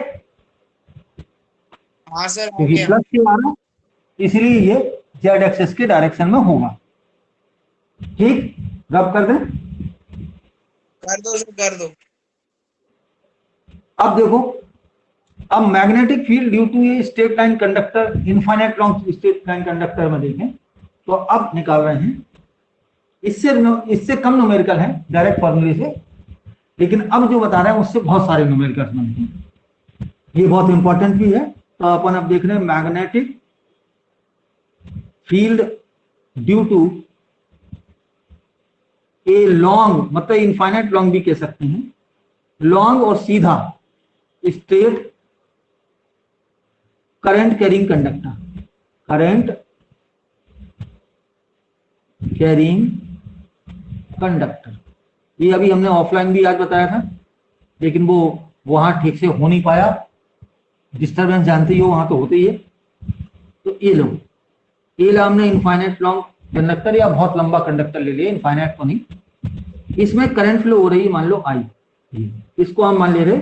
हाँ सर हो क्योंकि गया। प्लस के आ रहा इसलिए ये जेड एक्सिस की डायरेक्शन में होगा। ठीक, रब कर दें, कर दो सर कर दो। अब देखो, अब मैग्नेटिक फील्ड ड्यू टू ये straight line conductor, infinite long straight line conductor में देखें तो अब निकाल रहे हैं, इससे कम न्यूमेरिकल है डायरेक्ट फॉर्मूले से, लेकिन अब जो बता रहे हैं उससे बहुत सारे न्यूमेरिकल्स बनते हैं, ये बहुत इंपॉर्टेंट भी है। तो अपन अब देख रहे हैं magnetic field due to a long, मतलब इनफाइनाइट लॉन्ग भी कह सकते हैं, लॉन्ग और सीधा straight current carrying conductor, current carrying conductor, ये अभी हमने ऑफलाइन भी आज बताया था, लेकिन वो वहां ठीक से हो नहीं पाया, डिस्टरबेंस जानते ही हो वहां तो होते ही है। तो ये लो, ये लो हमने इनफाइनाइट लॉन्ग कंडक्टर या बहुत लंबा कंडक्टर ले लिया, इनफाइनाइट तो नहीं, इसमें करंट फ्लो हो रही है मान लो आई, इसको हम मान ले रहे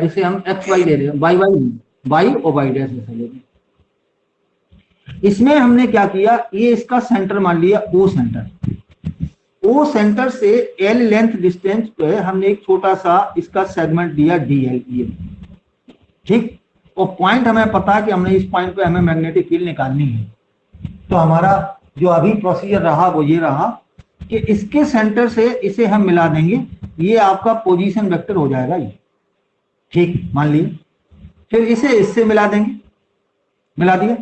इसे हम एक्स वाई ले रहे हैं, वाई वाई वाई और वाई डैश ऐसा ले रहे हैं। इसमें हमने क्या किया, ये इसका सेंटर मान लिया ओ सेंटर, ओ सेंटर से एल लेंथ डिस्टेंस पे हमने एक छोटा सा इसका सेगमेंट दिया डीएल, ये ठीक, और पॉइंट हमें पता है कि हमने इस पॉइंट पे हमें मैग्नेटिक फील्ड निकालनी है। तो हमारा जो अभी प्रोसीजर रहा वो ये रहा कि इसके सेंटर से इसे हम मिला देंगे, ये आपका पोजीशन वेक्टर हो जाएगा ये, ठीक मान लिए, फिर इसे इससे मिला देंगे, मिला दिया।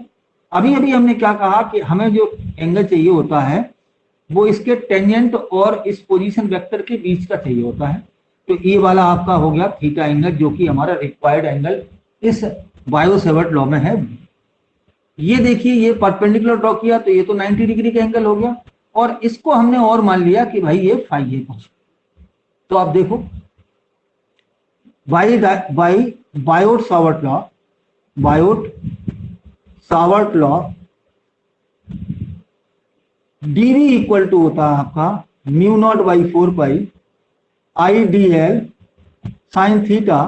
अभी अभी हमने क्या कहा कि हमें जो एंगल चाहिए होता है वो इसके टेंजेंट और इस पोजीशन वेक्टर के बीच का चाहिए होता है, तो ये वाला आपका हो गया थीटा एंगल, जो कि हमारा रिक्वायर्ड एंगल इस बायो-सेवर्ट लॉ में है। ये देखिए, ये परपेंडिकुलर ड्रॉ किया तो ये तो 90 डिग्री का एंगल हो गया, और इसको हमने और मान लिया कि भाई ये फाई है कुछ। तो आप देखो Biot Savart law dv equal to होता है आपका mu naught by 4 pi i d l sine theta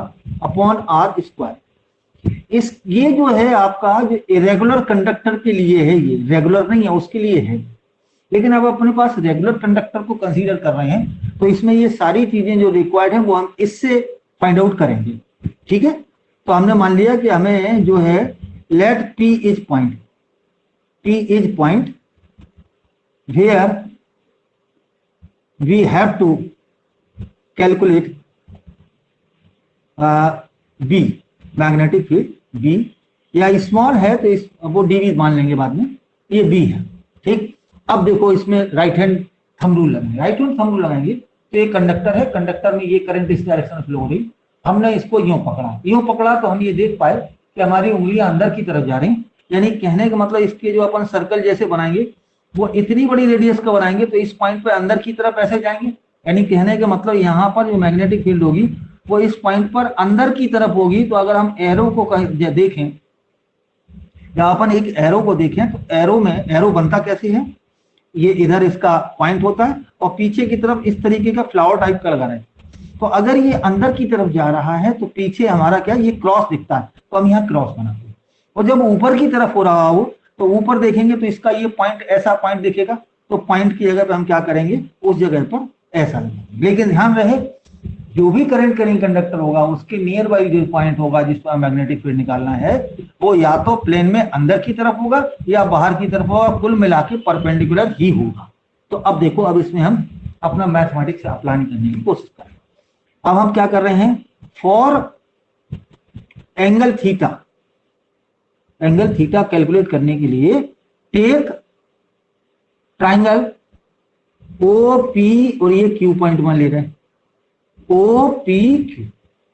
upon r square. ये जो है आपका जो इरेगुलर कंडक्टर के लिए है, ये रेगुलर नहीं है उसके लिए है, लेकिन अब अपने पास रेगुलर कंडक्टर को कंसीडर कर रहे हैं तो इसमें ये सारी चीजें जो रिक्वायर्ड हैं वो हम इससे फाइंड आउट करेंगे। ठीक है, तो हमने मान लिया कि हमें जो है let P is point where we have to calculate B magnetic field B, या स्मॉल है तो इस वो dV मान लेंगे बाद में, ये B है। ठीक, अब देखो इसमें राइट हैंड थंब रूल लगाएंगे, राइट हैंड थंब रूल लगाएंगे तो ये कंडक्टर है, कंडक्टर में ये करंट इस डायरेक्शन में फ्लो हो रही, हमने इसको यूं पकड़ा तो हम ये देख पाए कि हमारी उंगलियां अंदर की तरफ जा रही, यानी कहने का मतलब इसके जो अपन सर्कल जैसे बनाएंगे वो इतनी बड़ी रेडियस का बनाएंगे तो इस पॉइंट पे अंदर की तरफ ऐसे जाएंगे, यानी कहने का मतलब यहाँ पर जो मैग्नेटिक फील्ड होगी वो इस पॉइंट पर अंदर की तरफ होगी। तो अगर हम एरो को देखें या अपन एक एरो को देखें तो एरो में एरो बनता कैसे है, ये इधर इसका पॉइंट होता है और पीछे की तरफ इस तरीके का फ्लावर टाइप का लगा रहा है। तो अगर ये अंदर की तरफ जा रहा है तो पीछे हमारा क्या ये क्रॉस दिखता है, तो हम यहाँ क्रॉस बनाते हैं। और जब ऊपर की तरफ हो रहा हो तो ऊपर देखेंगे तो इसका ये पॉइंट ऐसा पॉइंट दिखेगा, तो पॉइंट की जगह पे हम क्या करेंगे उस जगह पर ऐसा लगाएंगे। लेकिन ध्यान रहे जो भी करंट कैरिंग कंडक्टर होगा उसके नियर बाई जो पॉइंट होगा जिस पर मैग्नेटिक फील्ड निकालना है वो या तो प्लेन में अंदर की तरफ होगा या बाहर की तरफ होगा, कुल मिला के परपेंडिकुलर ही होगा। तो अब देखो, अब इसमें हम अपना मैथमेटिक्स अप्लाई करने की कोशिश करें। अब हम क्या कर रहे हैं, फॉर एंगल थीटा कैलकुलेट करने के लिए टेक ट्राइंगल ओ पी, और ये क्यू पॉइंट में ले रहे हैं ओ पी क्यू।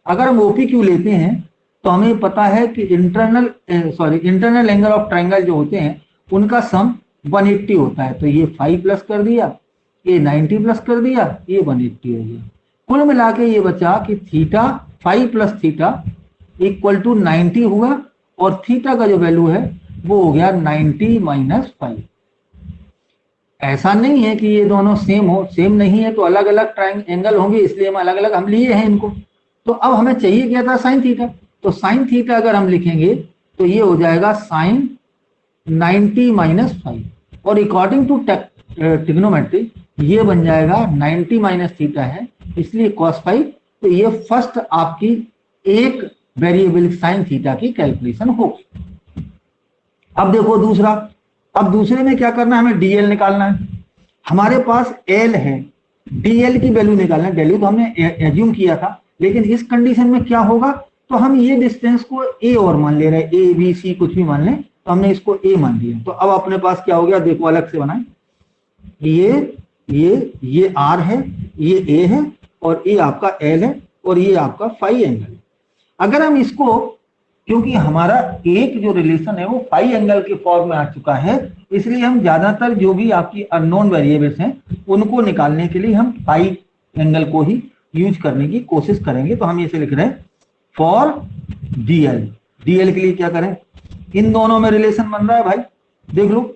अगर हम ओपी क्यू लेते हैं तो हमें पता है कि इंटरनल एंगल ऑफ ट्राइंगल जो होते हैं उनका सम 180 होता है। तो ये 5 प्लस कर दिया, ये 90 प्लस कर दिया, ये 180 हो गया। कुल मिला के ये बचा कि theta 5 plus theta equal to 90 हुआ, और थीटा का जो वैल्यू है वो हो गया 90 माइनस 5। ऐसा नहीं है कि ये दोनों सेम हो, सेम नहीं है तो अलग अलग एंगल होंगे, इसलिए हम अलग अलग हम लिए हैं इनको। तो अब हमें चाहिए क्या था, साइन थीटा। तो साइन थीटा अगर हम लिखेंगे तो ये हो जाएगा साइन 90 माइनस 5, और अकॉर्डिंग टू ट्रिग्नोमेट्री ये बन जाएगा 90 माइनस थीटा है इसलिए cos 5। तो ये फर्स्ट आपकी एक वेरिएबल साइन थीटा की कैलकुलेशन होगी। अब देखो दूसरा, अब दूसरे में क्या करना है, हमें डीएल निकालना है। हमारे पास एल है, डीएल की वैल्यू निकालना है। वैल्यू तो हमने एज्यूम किया था, लेकिन इस कंडीशन में क्या होगा, तो हम ये डिस्टेंस को ए और मान ले रहे हैं, ए बी सी कुछ भी मान लें, तो हमने इसको ए मान लिया। तो अब अपने पास क्या हो गया, देखो अलग से बनाए, ये आर है, ये ए है, और ये आपका एल है, और ये आपका फाई एंगल है। अगर हम इसको, क्योंकि हमारा एक जो रिलेशन है वो फाई एंगल के फॉर्म में आ चुका है, इसलिए हम ज्यादातर जो भी आपकी अननोन वेरिएबल्स हैं उनको निकालने के लिए हम फाई एंगल को ही यूज करने की कोशिश करेंगे। तो हम इसे लिख रहे हैं फॉर डीएल। डीएल के लिए क्या करें, इन दोनों में रिलेशन बन रहा है भाई, देख लो,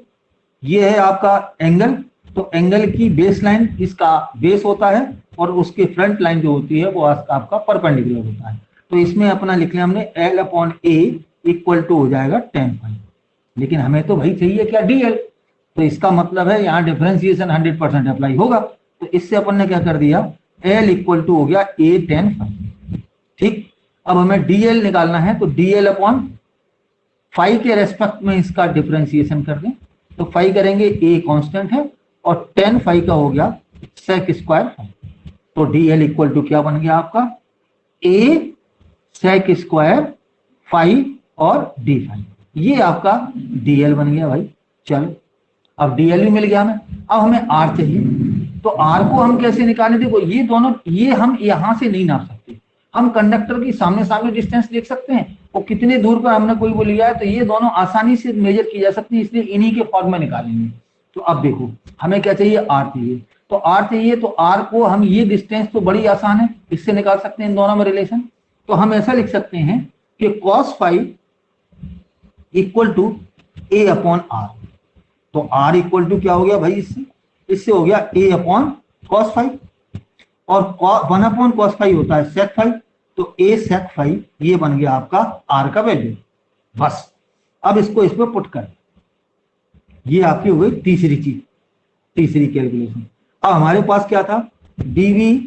ये है आपका एंगल, तो एंगल की बेस लाइन इसका बेस होता है और उसके फ्रंट लाइन जो होती है वो आपका परपेंडिकुलर होता है। तो इसमें अपना लिख लिया हमने l upon a equal to हो जाएगा tan फाई। लेकिन हमें तो भाई चाहिए क्या, डीएल, तो इसका मतलब है यहाँ डिफरेंशिएशन 100% अप्लाई होगा। तो इससे अपन ने क्या कर दिया, एल इक्वल टू हो गया ए tan फाई। ठीक, अब हमें डीएल निकालना है, तो डीएल अपॉन फाई के रेस्पेक्ट में इसका डिफरेंशिएशन कर दें। तो फाई करेंगे, ए कांस्टेंट है, और tan फाई का हो गया सेक स्क्वायर फाई। तो डीएल इक्वल टू क्या बन गया आपका, ए सेक स्क्वायर फाई और डी फाई। ये आपका डीएल बन गया भाई। चलो, अब डीएल भी मिल गया हमें। अब हमें आर चाहिए, तो आर को हम कैसे निकालें, देखो ये दोनों, ये हम यहां से नहीं नाप सकते, हम कंडक्टर की सामने सामने डिस्टेंस देख सकते हैं और कितने दूर पर हमने कोई वो लिया है, तो ये दोनों आसानी से मेजर की जा सकती है, इसलिए इन्हीं के फॉर्म में निकालेंगे। तो अब देखो हमें क्या चाहिए, आर चाहिए। तो आर चाहिए, तो आर को हम, ये डिस्टेंस तो बड़ी आसान है, इससे निकाल सकते हैं इन दोनों में रिलेशन। तो हम ऐसा लिख सकते हैं कि cos phi equal to a upon r. तो आर इक्वल टू क्या हो गया भाई, इससे हो गया ए अपॉन cos फाई, और 1 अपॉन cos फाई होता है sec फाई, तो ए sec फाई ये बन गया आपका आर का वैल्यू। बस अब इसको इस पर पुट कर, ये आपकी हो गई तीसरी चीज, तीसरी कैलकुलेशन। अब हमारे पास क्या था, dv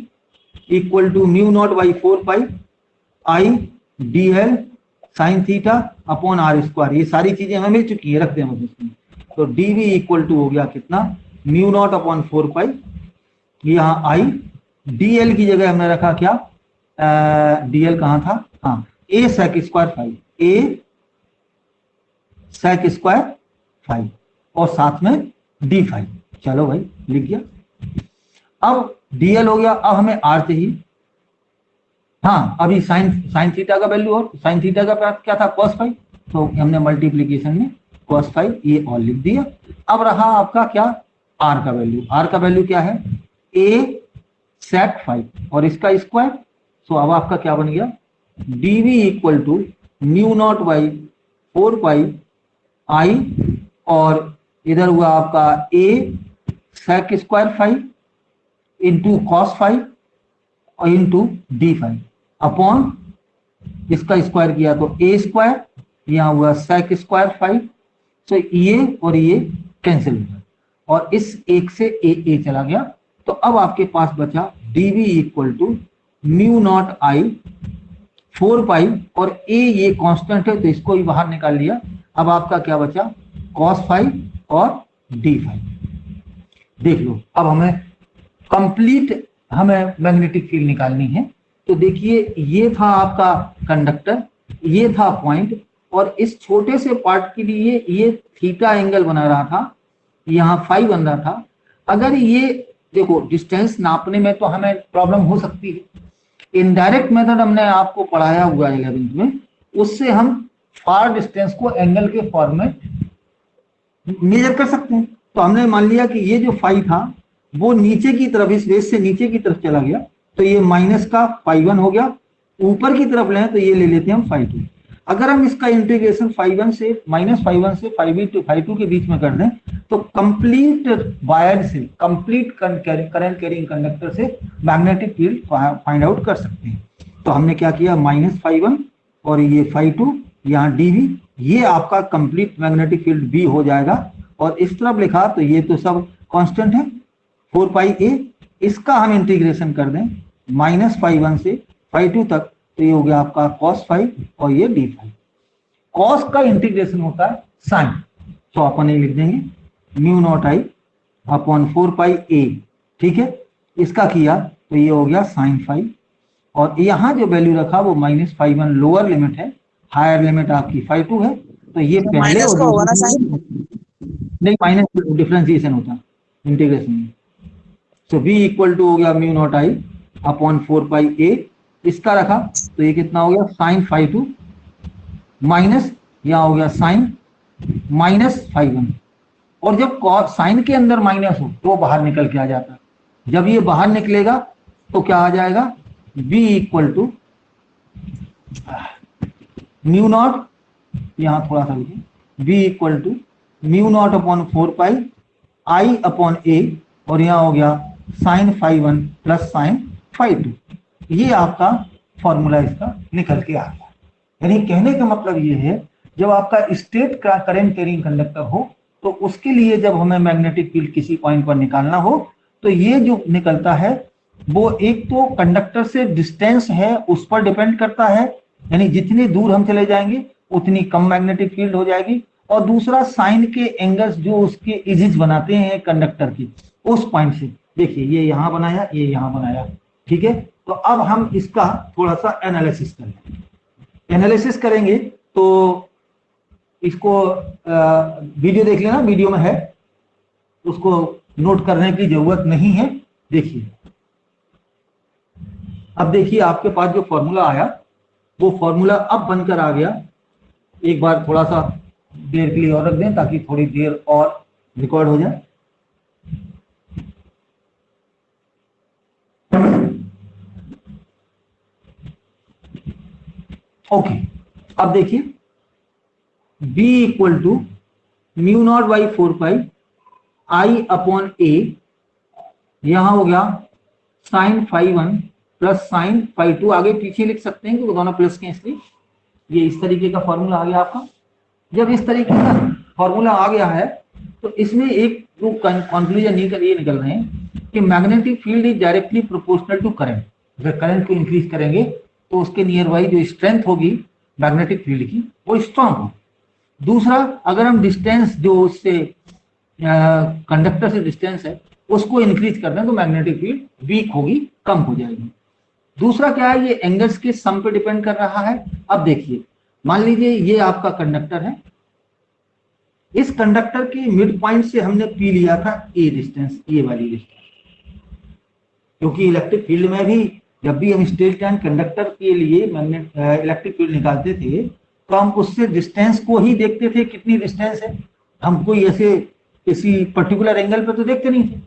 equal to mu naught by 4 pi i d l sine theta upon r square. ये सारी चीजें हमें मिल चुकी है, रख दें हम इसमें। तो dv इक्वल टू हो गया कितना, म्यू नॉट अपॉन 4 पाई, यहाँ आई, dl की जगह हमने रखा क्या, dl कहाँ था, हाँ, a sec square five, a sec square five, और साथ में d फाइव। चलो भाई लिख गया। अब dl हो गया, अब हमें r चाहिए, हाँ, अभी साइन साइन थीटा का वैल्यू और साइन थीटा का क्या था, cos फाइव, तो हमने मल्टीप्लीकेशन में cos फाइव ये और लिख दिया। अब रहा आपका क्या, आर का वैल्यू। आर का वैल्यू क्या है, ए सेक फाइव और इसका स्क्वायर। सो अब आपका क्या बन गया, DV equal to mu naught by 4 pi आई, और इधर हुआ आपका a sec square phi into cos phi और इंटू डी फाइव अपॉन इसका स्क्वायर किया तो ए स्क्वायर, यहाँ हुआ सेक स्क्वायर फाइव। तो ये और ये कैंसिल हो गया और इस एक से ए चला गया। तो अब आपके पास बचा DV equal to mu naught I 4 pi और ए ये कांस्टेंट है तो इसको ही बाहर निकाल लिया। अब आपका क्या बचा, cos फाइव और डी फाइव। देख लो, अब कंप्लीट हमें मैग्नेटिक फील्ड निकालनी है। तो देखिए, ये था आपका कंडक्टर, ये था पॉइंट, और इस छोटे से पार्ट के लिए ये थीटा एंगल बना रहा था, यहाँ फाइव बन रहा था। अगर ये देखो डिस्टेंस नापने में तो हमें प्रॉब्लम हो सकती है। इनडायरेक्ट मेथड हमने आपको पढ़ाया हुआ है 11th में, उससे हम फार डिस्टेंस को एंगल के फॉर्म में मेजर कर सकते हैं। तो हमने मान लिया कि ये जो फाइव था वो नीचे की तरफ, इस बेस से नीचे की तरफ चला गया, तो ये माइनस का फाइव वन हो गया। ऊपर की तरफ लें तो ये ले लेते हैं हम फाइव टू। अगर हम इसका इंटीग्रेशन फाइव वन से माइनस फाइव वन से फाइव टू के बीच में कर दें तो कंप्लीट वायर से, कंप्लीट करंट कैरिंग कंडक्टर से मैग्नेटिक फील्ड फाइंड आउट कर सकते हैं। तो हमने क्या किया, माइनस फाइव वन और ये फाइव टू, यहाँ डीवी, ये आपका कंप्लीट मैग्नेटिक फील्ड बी हो जाएगा। और इस तरफ लिखा तो ये तो सब कांस्टेंट है 4 पाई ए, इसका हम इंटीग्रेशन कर दें माइनस फाइव वन से फाइव टू तक, तो ये हो गया आपका cos फाइव और ये डी फाइव। कॉस का इंटीग्रेशन होता है साइन, तो अपन ये लिख देंगे म्यू नॉट आई अपॉन 4 पाई ए, ठीक है। इसका किया तो ये हो गया साइन फाइव, और यहाँ जो वैल्यू रखा वो minus five one lower limit है, हायर लिमिट आपकी फाइव टू है, तो ये पहले माइनस का होगा ना साइन, नहीं माइनस डिफरेंशिएशन होता है इंटीग्रेशन में। तो v इक्वल टू हो गया म्यू नॉट आई अपॉन 4 पाई ए, इसका रखा तो ये कितना हो गया साइन फाइव टू माइनस, यहाँ हो गया साइन माइनस फाइव वन। और जब साइन के अंदर माइनस हो तो बाहर निकल के आ जाता है। जब ये बाहर निकलेगा तो क्या आ जाएगा, v equal to mu naught, यहाँ थोड़ा सा लिखिए, v equal to mu naught upon 4 pi I upon a, और यहाँ हो गया sine phi one plus sine phi two. ये आपका फॉर्मूला इसका निकल के आ गया। यानी कहने का मतलब ये है, जब आपका स्टेट का करंट कैरिंग कंडक्टर हो तो उसके लिए जब हमें मैग्नेटिक फील्ड किसी पॉइंट पर निकालना हो तो ये जो निकलता है वो एक तो कंडक्टर से डिस्टेंस है उस पर डिपेंड करता है, यानी जितनी दूर हम चले जाएंगे उतनी कम मैग्नेटिक फील्ड हो जाएगी। और दूसरा साइन के एंगल्स जो उसके इजिज बनाते हैं कंडक्टर की, उस पॉइंट से, देखिए ये यहाँ बनाया, ये यहाँ बनाया, ठीक है। तो अब हम इसका थोड़ा सा एनालिसिस करेंगे। एनालिसिस करेंगे तो इसको वीडियो देख लेना, वीडियो में है, उसको नोट करने की जरूरत नहीं है। देखिए, अब देखिए आपके पास जो फॉर्मूला आया वो फॉर्मूला अब बनकर आ गया। एक बार थोड़ा सा देर के लिए और रख दें ताकि थोड़ी देर और रिकॉर्ड हो जाए। ओके, अब देखिए b equal to mu naught by 4 pi I upon a, यहां हो गया sine phi one plus sine phi two, आगे पीछे लिख सकते हैं क्योंकि दोनों प्लस के, इसलिए ये इस तरीके का फॉर्मूला आ गया आपका। जब इस तरीके का फॉर्मूला आ गया है तो इसमें एक जो कंक्लूजन ये निकल रहे हैं कि magnetic field is directly proportional to current. अगर करंट को इंक्रीज करेंगे तो उसके नियर बाई जो स्ट्रेंथ होगी मैग्नेटिक फील्ड की वो स्ट्रांग होगी। दूसरा, अगर हम डिस्टेंस जो उससे कंडक्टर से डिस्टेंस है उसको इंक्रीज कर दें तो मैग्नेटिक फील्ड वीक होगी, कम हो जाएगी। दूसरा क्या है, ये एंगल्स के सम पे डिपेंड कर रहा है। अब देखिए, मान लीजिए ये आपका कंडक्टर है, इस कंडक्टर के मिड पॉइंट से हमने पी लिया था ए डिस्टेंस, ये वाली डिस्टेंस, क्योंकि इलेक्ट्रिक फील्ड में भी जब भी हम स्ट्रेट लाइन कंडक्टर के लिए मैग्नेट इलेक्ट्रिक फील्ड निकालते थे तो हम उससे डिस्टेंस को ही देखते थे, कितनी डिस्टेंस है, हम कोई ऐसे किसी पर्टिकुलर एंगल पे तो देखते नहीं थे।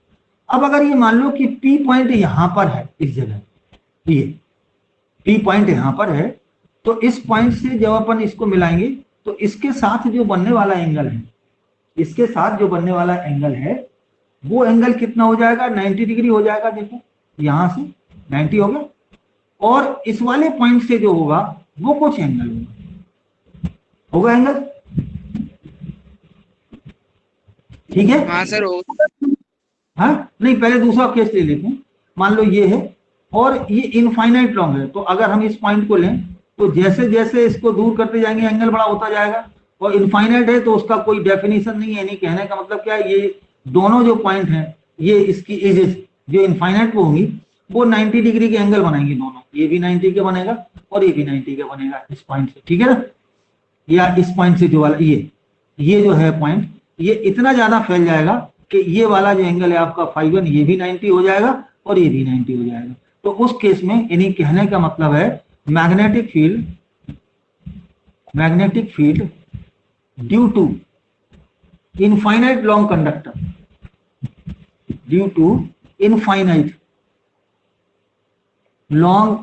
अब अगर ये मान लो कि पी पॉइंट यहां पर है, इस जगह ये पी पॉइंट यहां पर है, तो इस पॉइंट से जब अपन इसको मिलाएंगे तो इसके साथ जो बनने वाला एंगल है, इसके साथ जो बनने वाला एंगल है वो एंगल कितना हो जाएगा, 90 डिग्री हो जाएगा। देखो यहां से 90 हो गया, और इस वाले पॉइंट से जो होगा वो कुछ एंगल होगा एंगल, ठीक है। हाँ सर होगा। हाँ नहीं, पहले दूसरा केस ले लेते हैं। मान लो ये है और ये इनफाइनाइट लॉन्ग है, तो अगर हम इस पॉइंट को लें तो जैसे जैसे इसको दूर करते जाएंगे एंगल बड़ा होता जाएगा, और इनफाइनाइट है तो उसका कोई डेफिनेशन नहीं है। नहीं, कहने का मतलब क्या है, ये दोनों जो पॉइंट हैं, ये इसकी एजेस जो इनफाइनाइट वो होंगी वो 90 डिग्री के एंगल बनाएंगे दोनों, ये भी 90 का बनेगा और ये भी 90 का बनेगा इस पॉइंट से, ठीक है ना। या इस पॉइंट से जो वाला ये जो है पॉइंट, ये इतना ज्यादा फैल जाएगा कि ये वाला जो एंगल है आपका φ1 ये भी 90 हो जाएगा और ये भी 90 हो जाएगा। तो उस केस में यानी कहने का मतलब है magnetic field due to infinite long conductor, due to infinite long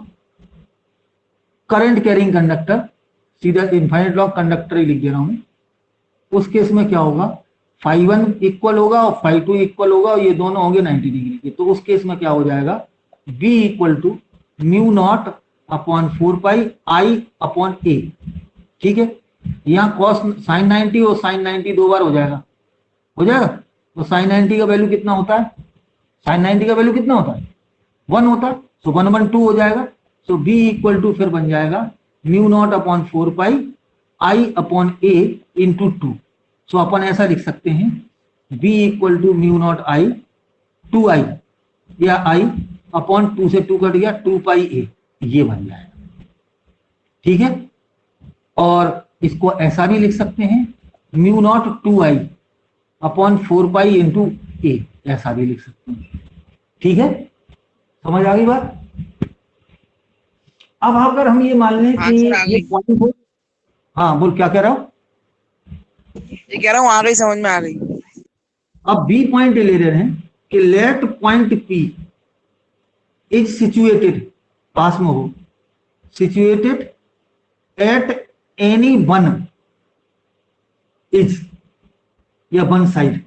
current carrying conductor, सीधा इनफाइनाइट लॉन्ग कंडक्टर ही लिख दे रहा हूं मैं। उस केस में क्या होगा, φ1 इक्वल होगा और φ2 इक्वल होगा और ये दोनों होंगे 90 डिग्री के। तो उस केस में क्या हो जाएगा, v equal to mu naught upon 4 pi I upon a, ठीक है। यहाँ कॉस साइन 90 और साइन 90 दो बार हो जाएगा तो साइन 90 का वैल्यू कितना होता है, साइन 90 का वैल्यू कितना होता है, 1 होता है। सो 1/2 हो जाएगा। सो v इक्वल टू फिर बन जाएगा mu naught upon 4 pi I upon a into 2। So अपन ऐसा लिख सकते हैं v equal to mu naught i 2i या i अपॉन 2 से 2 कट गया 2 पाई ए, ये बन जाएगा, ठीक है। और इसको ऐसा भी लिख सकते हैं mu naught 2i upon 4 pi into a, ऐसा भी लिख सकते हैं, ठीक है। समझ आ गई बात। अब अगर हम ये मान लें कि ये पॉइंट हो, हाँ बोल क्या कह रहा हूं, ये कह रहा हूँ आ गई, समझ में आ गई। अब बी पॉइंट ले रहे हैं कि let point P is situated, पास में हो, situated at any one is या वन साइड,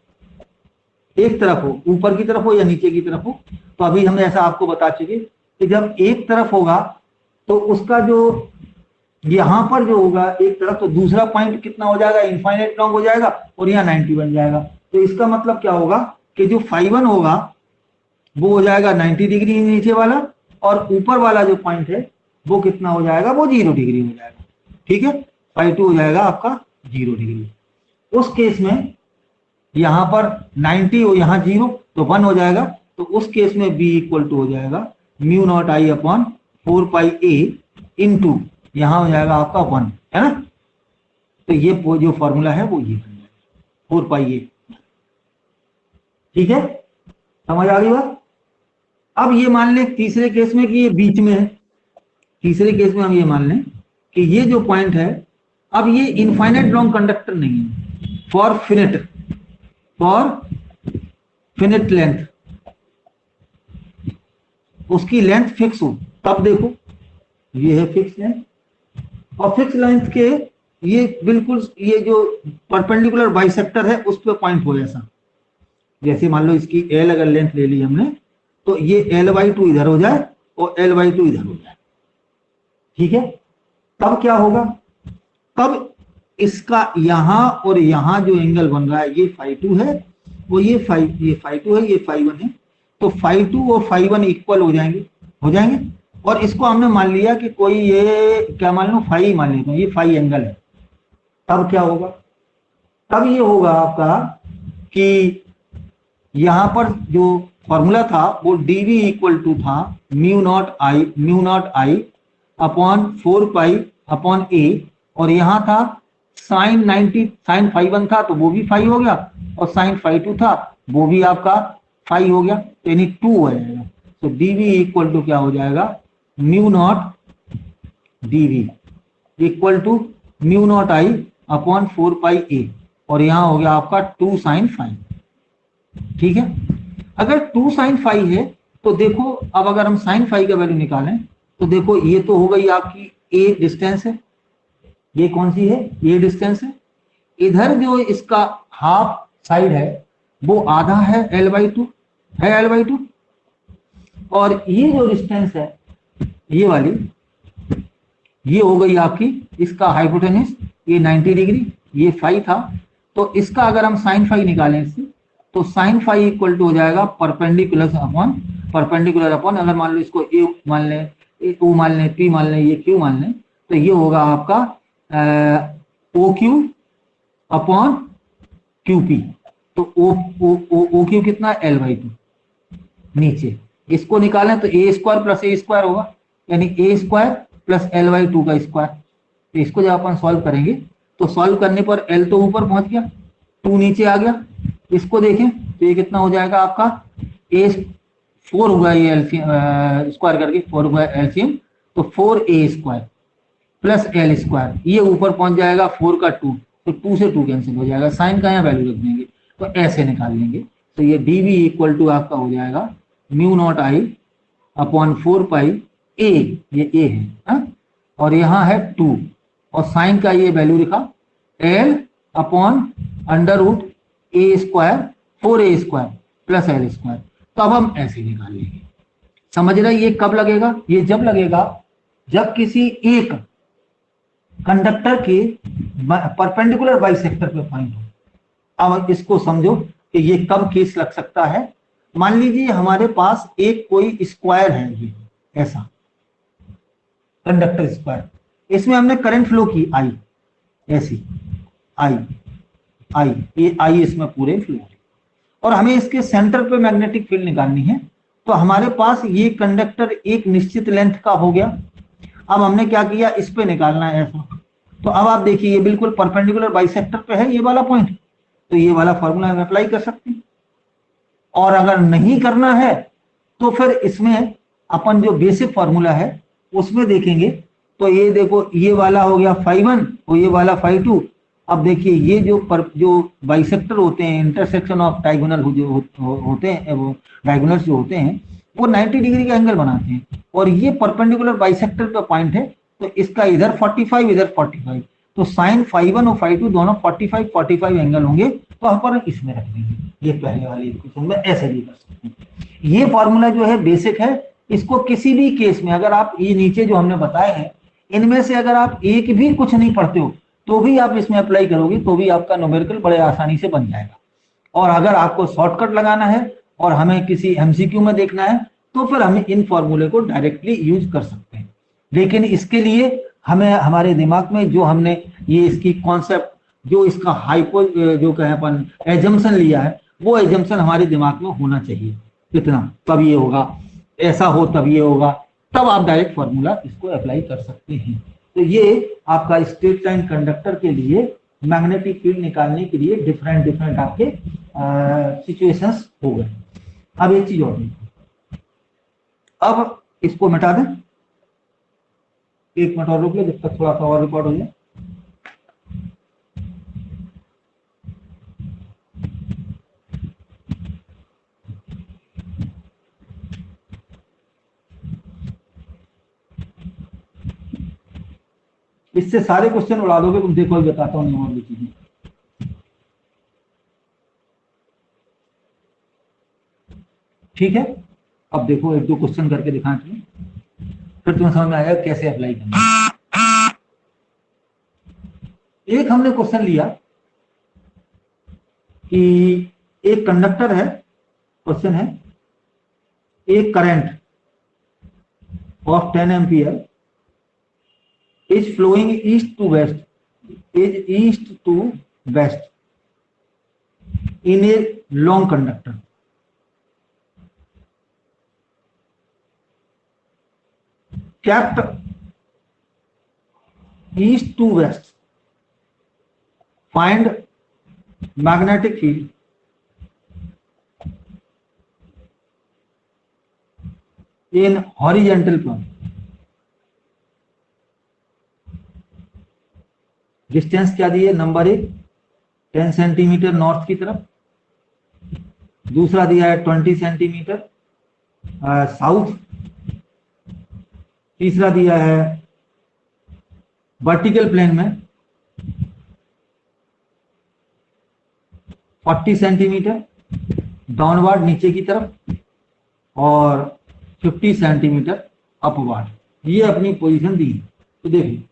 एक तरफ हो, ऊपर की तरफ हो या नीचे की तरफ हो। तो अभी हम ऐसा आपको बता चुके कि जब एक तरफ होगा तो उसका जो यहां पर जो होगा एक तरफ, तो दूसरा पॉइंट कितना हो जाएगा, इनफाइनाइट लॉन्ग हो जाएगा और यहाँ 90 बन जाएगा। तो इसका मतलब क्या होगा कि जो φ1 होगा वो हो जाएगा 90 डिग्री नीचे वाला, और ऊपर वाला जो पॉइंट है वो कितना हो जाएगा, वो 0 डिग्री हो जाएगा, ठीक है। φ2 हो जाएगा आपका 0 डिग्री। उस केस में यहां पर 90 और यहाँ 0 तो 1 हो जाएगा। तो उस केस में b इक्वल टू हो जाएगा mu naught i upon 4 pi A into यहां हो जाएगा आपका 1, है ना। तो ये जो फॉर्मूला है वो ये बन जाएगा 4 पाई ए, ठीक है। समझ आ गई बात। अब ये मान लें तीसरे केस में कि ये बीच में है, तीसरे केस में हम ये मान लें कि ये जो पॉइंट है, अब ये इनफाइनाइट लॉन्ग कंडक्टर नहीं है, फॉर फिनिट लेंथ, उसकी लेंथ फिक्स हो, तब देखो ये है फिक्स लेंथ, और फिक्स लेंथ के ये बिल्कुल ये जो परपेंडिकुलर बाइसेक्टर है उस पर पॉइंट हो ऐसा। जैसे मान लो इसकी L अगर लेंथ ले ली हमने तो ये L/2 इधर हो जाए और L/2 इधर हो जाए, ठीक है। तब क्या होगा, तब इसका यहां और यहां जो एंगल बन रहा है ये φ2 है, वो ये φ2 है, ये φ1 है। तो φ2 और φ1 इक्वल हो जाएंगे। और इसको हमने मान लिया कि कोई ये क्या मान लो फाई मान लेते हैं, ये फाई एंगल है। तब क्या होगा, तब ये होगा आपका कि यहां पर जो फॉर्मूला था वो dv इक्वल टू था mu naught i upon 4 pi upon a, और यहां था साइन 90, साइन φ1 था तो वो भी फाई हो गया, और साइन φ2 था वो भी आपका फाई हो गया, तो यानी 2 हो जाएगा। तो dv इक्वल टू क्या हो जाएगा, mu naught dv equal to mu naught i upon 4 pi a, और यहां हो गया आपका 2 sin फाई। ठीक है, अगर 2 sin फाई है तो देखो, अब अगर हम sin फाई का वैल्यू निकालें तो देखो ये तो हो गई आपकी a डिस्टेंस है, ये कौन सी है, ये डिस्टेंस है। इधर जो इसका हाफ साइड है वो आधा है l/2 है, l/2। और ये जो डिस्टेंस है ये वाली, ये हो गई आपकी इसका हाइपोटेन्यूज, ये 90 डिग्री, ये फाई था। तो इसका अगर हम साइन फाई निकालें इससे, तो साइन फाई इक्वल टू हो जाएगा परपेंडिकुलर अपॉन, अगर मान लो इसको ए मान लें, ओ मान लें, पी मान लें, ये क्यू मान लें, तो ये होगा आपका o q upon q p. तो ओ क्यू कितना, l/2 नीचे। इसको निकालें तो a square plus a square होगा, यानी ए स्क्वायर प्लस l/2 का स्क्वायर। तो इसको जब अपन सॉल्व करेंगे तो सॉल्व करने पर l तो ऊपर पहुंच गया, 2 नीचे आ गया। इसको देखें तो ये कितना हो जाएगा आपका, ए 4 हुआ, ये एलसीएम स्क्वायर करके 4 हुआ एलसीएम, तो 4a square plus l square, ये ऊपर पहुंच जाएगा 4 का 2, तो 2 से 2 कैंसिल हो जाएगा, साइन का यहाँ वैल्यू रख देंगे तो ऐसे निकाल लेंगे। तो ये dv इक्वल टू आपका हो जाएगा mu naught i upon 4 pi a, ये a है हा? और यहाँ है 2, और साइन का ये वैल्यू लिखा l upon under root a square 4a square plus l square. तो अब हम ऐसे निकाल लेंगे। समझ रहे, ये कब लगेगा, ये जब लगेगा जब किसी एक कंडक्टर के परपेंडिकुलर बाइसेक्टर पे पॉइंट हो। अब इसको समझो कि ये कब केस लग सकता है। मान लीजिए हमारे पास एक कोई स्क्वायर है, ये ऐसा कंडक्टर स्क्वायर, इसमें हमने करंट फ्लो की आई, ऐसी आई ये आई इसमें पूरे फ्लो है, और हमें इसके सेंटर पे मैग्नेटिक फील्ड निकालनी है। तो हमारे पास ये कंडक्टर एक निश्चित लेंथ का हो गया। अब हमने क्या किया, इस पे निकालना है ऐसा। तो अब आप देखिए ये बिल्कुल परपेंडिकुलर बाइसेक्टर पे है ये वाला पॉइंट, तो ये वाला फॉर्मूला हम अप्लाई कर सकते हैं। और अगर नहीं करना है तो फिर इसमें अपन जो बेसिक फॉर्मूला है उसमें देखेंगे। तो ये देखो, ये वाला हो गया φ1 और ये वाला φ2। अब देखिए ये जो बाइसेक्टर होते हैं, इंटरसेक्शन ऑफ डायगोनल होते हैं, वो डायगोनल्स जो होते हैं वो 90 डिग्री का एंगल बनाते हैं, और ये परपेंडिकुलर बाइसेक्टर पे पॉइंट है। तो इसका इधर 45 इधर 45, तो साइन φ1 और φ2 दोनों 45 एंगल होंगे। तो अपन इसमें रख देंगे, ये पहले वाली इक्वेशन में ऐसे भी कर सकते हैं। ये फॉर्मूला जो है बेसिक है, इसको किसी भी केस में अगर आप ये नीचे जो हमने बताए हैं इनमें से अगर आप एक भी कुछ नहीं पढ़ते हो तो भी आप इसमें अप्लाई करोगे तो भी आपका न्यूमेरिकल बड़े आसानी से बन जाएगा। और अगर आपको शॉर्टकट लगाना है और हमें किसी एमसीक्यू में देखना है तो फिर हम इन फॉर्मूले को डायरेक्टली यूज कर सकते हैं। लेकिन इसके लिए हमें हमारे दिमाग में जो हमने ये इसकी कॉन्सेप्ट, जो इसका हाइपो जो कहें अपन एजम्पशन लिया है, वो एजम्पशन हमारे दिमाग में होना चाहिए। इतना, तब ये होगा, ऐसा हो तब ये होगा, तब आप डायरेक्ट फॉर्मूला इसको अप्लाई कर सकते हैं। तो ये आपका स्ट्रेट लाइन कंडक्टर के लिए मैग्नेटिक फील्ड निकालने के लिए डिफरेंट आपके सिचुएशंस हो गए। अब एक चीज और देखो, अब इसको मिटा दें, 1 मिनट और रुक लो जब तक थोड़ा सा और रिकॉर्ड हो जाए। इससे सारे क्वेश्चन उड़ा दोगे तुम, देखो बताता हूँ और भी चीजें। ठीक है, अब देखो 1-2 क्वेश्चन करके दिखाएं तुम्हें, फिर तुम्हें समझ में आएगा कैसे अप्लाई करना है। एक हमने क्वेश्चन लिया कि एक कंडक्टर है, क्वेश्चन है एक current of 10 ampere is flowing east to west in a long conductor. Kept east to west. Find magnetic field in horizontal plane. Distance क्या दी है, नंबर 1 10 सेंटीमीटर नॉर्थ की तरफ, दूसरा दिया है 20 सेंटीमीटर साउथ, तीसरा दिया है वर्टिकल प्लेन में 40 सेंटीमीटर डाउनवर्ड नीचे की तरफ, और 50 सेंटीमीटर अपवर्ड। ये अपनी पोजीशन दी है। तो देखिए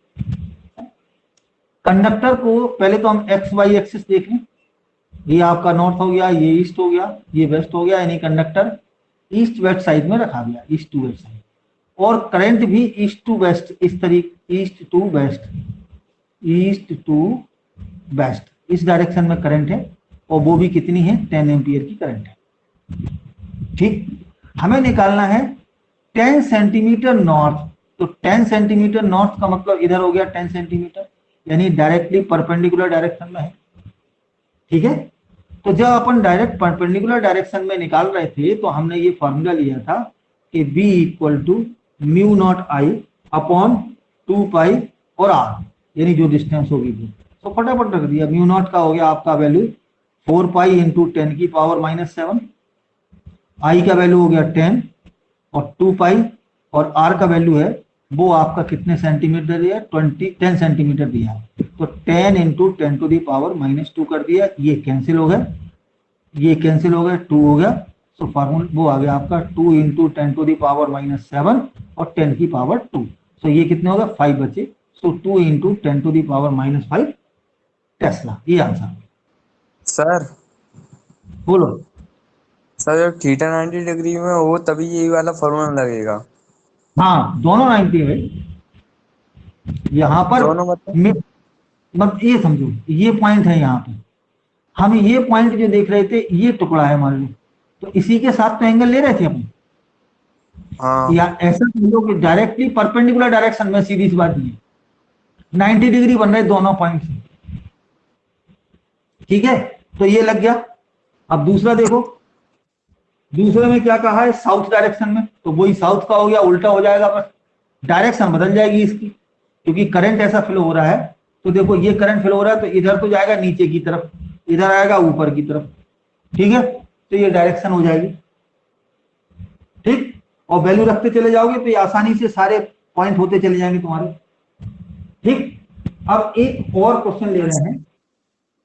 कंडक्टर को पहले तो हम एक्स वाई एक्सिस देख लें। ये आपका नॉर्थ हो गया, ये ईस्ट हो गया, ये वेस्ट हो गया, यानी कंडक्टर ईस्ट वेस्ट साइड में रखा गया, ईस्ट टू वेस्ट साइड, और करंट भी ईस्ट टू वेस्ट, इस तरीके east to west, east to west इस डायरेक्शन में करंट है, और वो भी कितनी है, 10 एम्पियर की करंट है। ठीक, हमें निकालना है 10 सेंटीमीटर नॉर्थ। तो 10 सेंटीमीटर नॉर्थ का मतलब इधर हो गया 10 सेंटीमीटर, यानी डायरेक्टली परपेंडिकुलर डायरेक्शन में है। ठीक है, तो जब अपन डायरेक्ट परपेंडिकुलर डायरेक्शन में निकाल रहे थे तो हमने ये फॉर्मूला लिया था कि B equal to mu naught i upon 2 pi और r, यानी जो डिस्टेंस होगी वो। तो फटाफट रख दिया, म्यू नॉट का हो गया आपका वैल्यू 4 पाई इंटू 10 की पावर -7, आई का वैल्यू हो गया 10 और 2 पाई, और r का वैल्यू है वो आपका कितने सेंटीमीटर दिया, 10 सेंटीमीटर दिया। तो 10 इंटू 10 टू दी पावर -2 कर दिया, ये कैंसिल हो गया, ये कैंसिल हो गया, 2 हो गया। तो फॉर्मूला वो आ गया आपका 2 इंटू 10 टू दी पावर -7 और 10 की पावर 2। तो ये कितने हो गए, 5 बचे। So 2 into 10 to the power -5 tesla, ये आंसर। सर बोलो। सर जब थीटा 90 डिग्री में हो तभी यही वाला फॉर्मूला लगेगा। हाँ दोनों 90 है यहाँ पर। दोनों मतलब ये समझो, ये पॉइंट है यहाँ पे, हम ये पॉइंट जो देख रहे थे ये टुकड़ा है मान लो, तो इसी के साथ तो एंगल ले रहे थे अपन। हाँ या ऐसा समझो कि डायरेक्टली परपेंडिकुलर डायरेक्शन में, सीधी सी बात ये 90 डिग्री बन रहे दोनों पॉइंट से। ठीक है, तो ये लग गया। अब दूसरा देखो, दूसरे में क्या कहा है, साउथ डायरेक्शन में, तो वही साउथ का हो गया, उल्टा हो जाएगा, बस डायरेक्शन बदल जाएगी इसकी, क्योंकि करंट ऐसा फ्लो हो रहा है। तो देखो ये करंट फ्लो हो रहा है तो इधर तो जाएगा नीचे की तरफ, इधर आएगा ऊपर की तरफ। ठीक है, तो ये डायरेक्शन हो जाएगी। ठीक, और वैल्यू रखते चले जाओगे तो ये आसानी से सारे पॉइंट होते चले जाएंगे तुम्हारे। ठीक, अब एक और क्वेश्चन ले रहे हैं,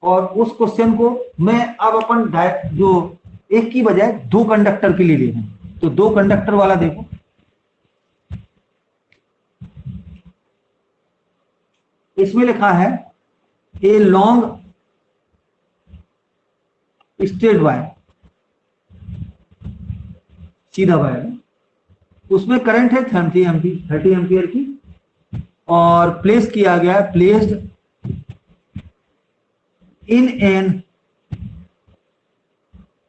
और उस क्वेश्चन को मैं अब अपन जो एक की बजाय 2 कंडक्टर के लिए ले रहे हैं। तो 2 कंडक्टर वाला देखो, इसमें लिखा है ए लॉन्ग स्ट्रेट वायर, सीधा वायर, उसमें करंट है 30 एम्पियर की, और प्लेस किया गया है, placed in an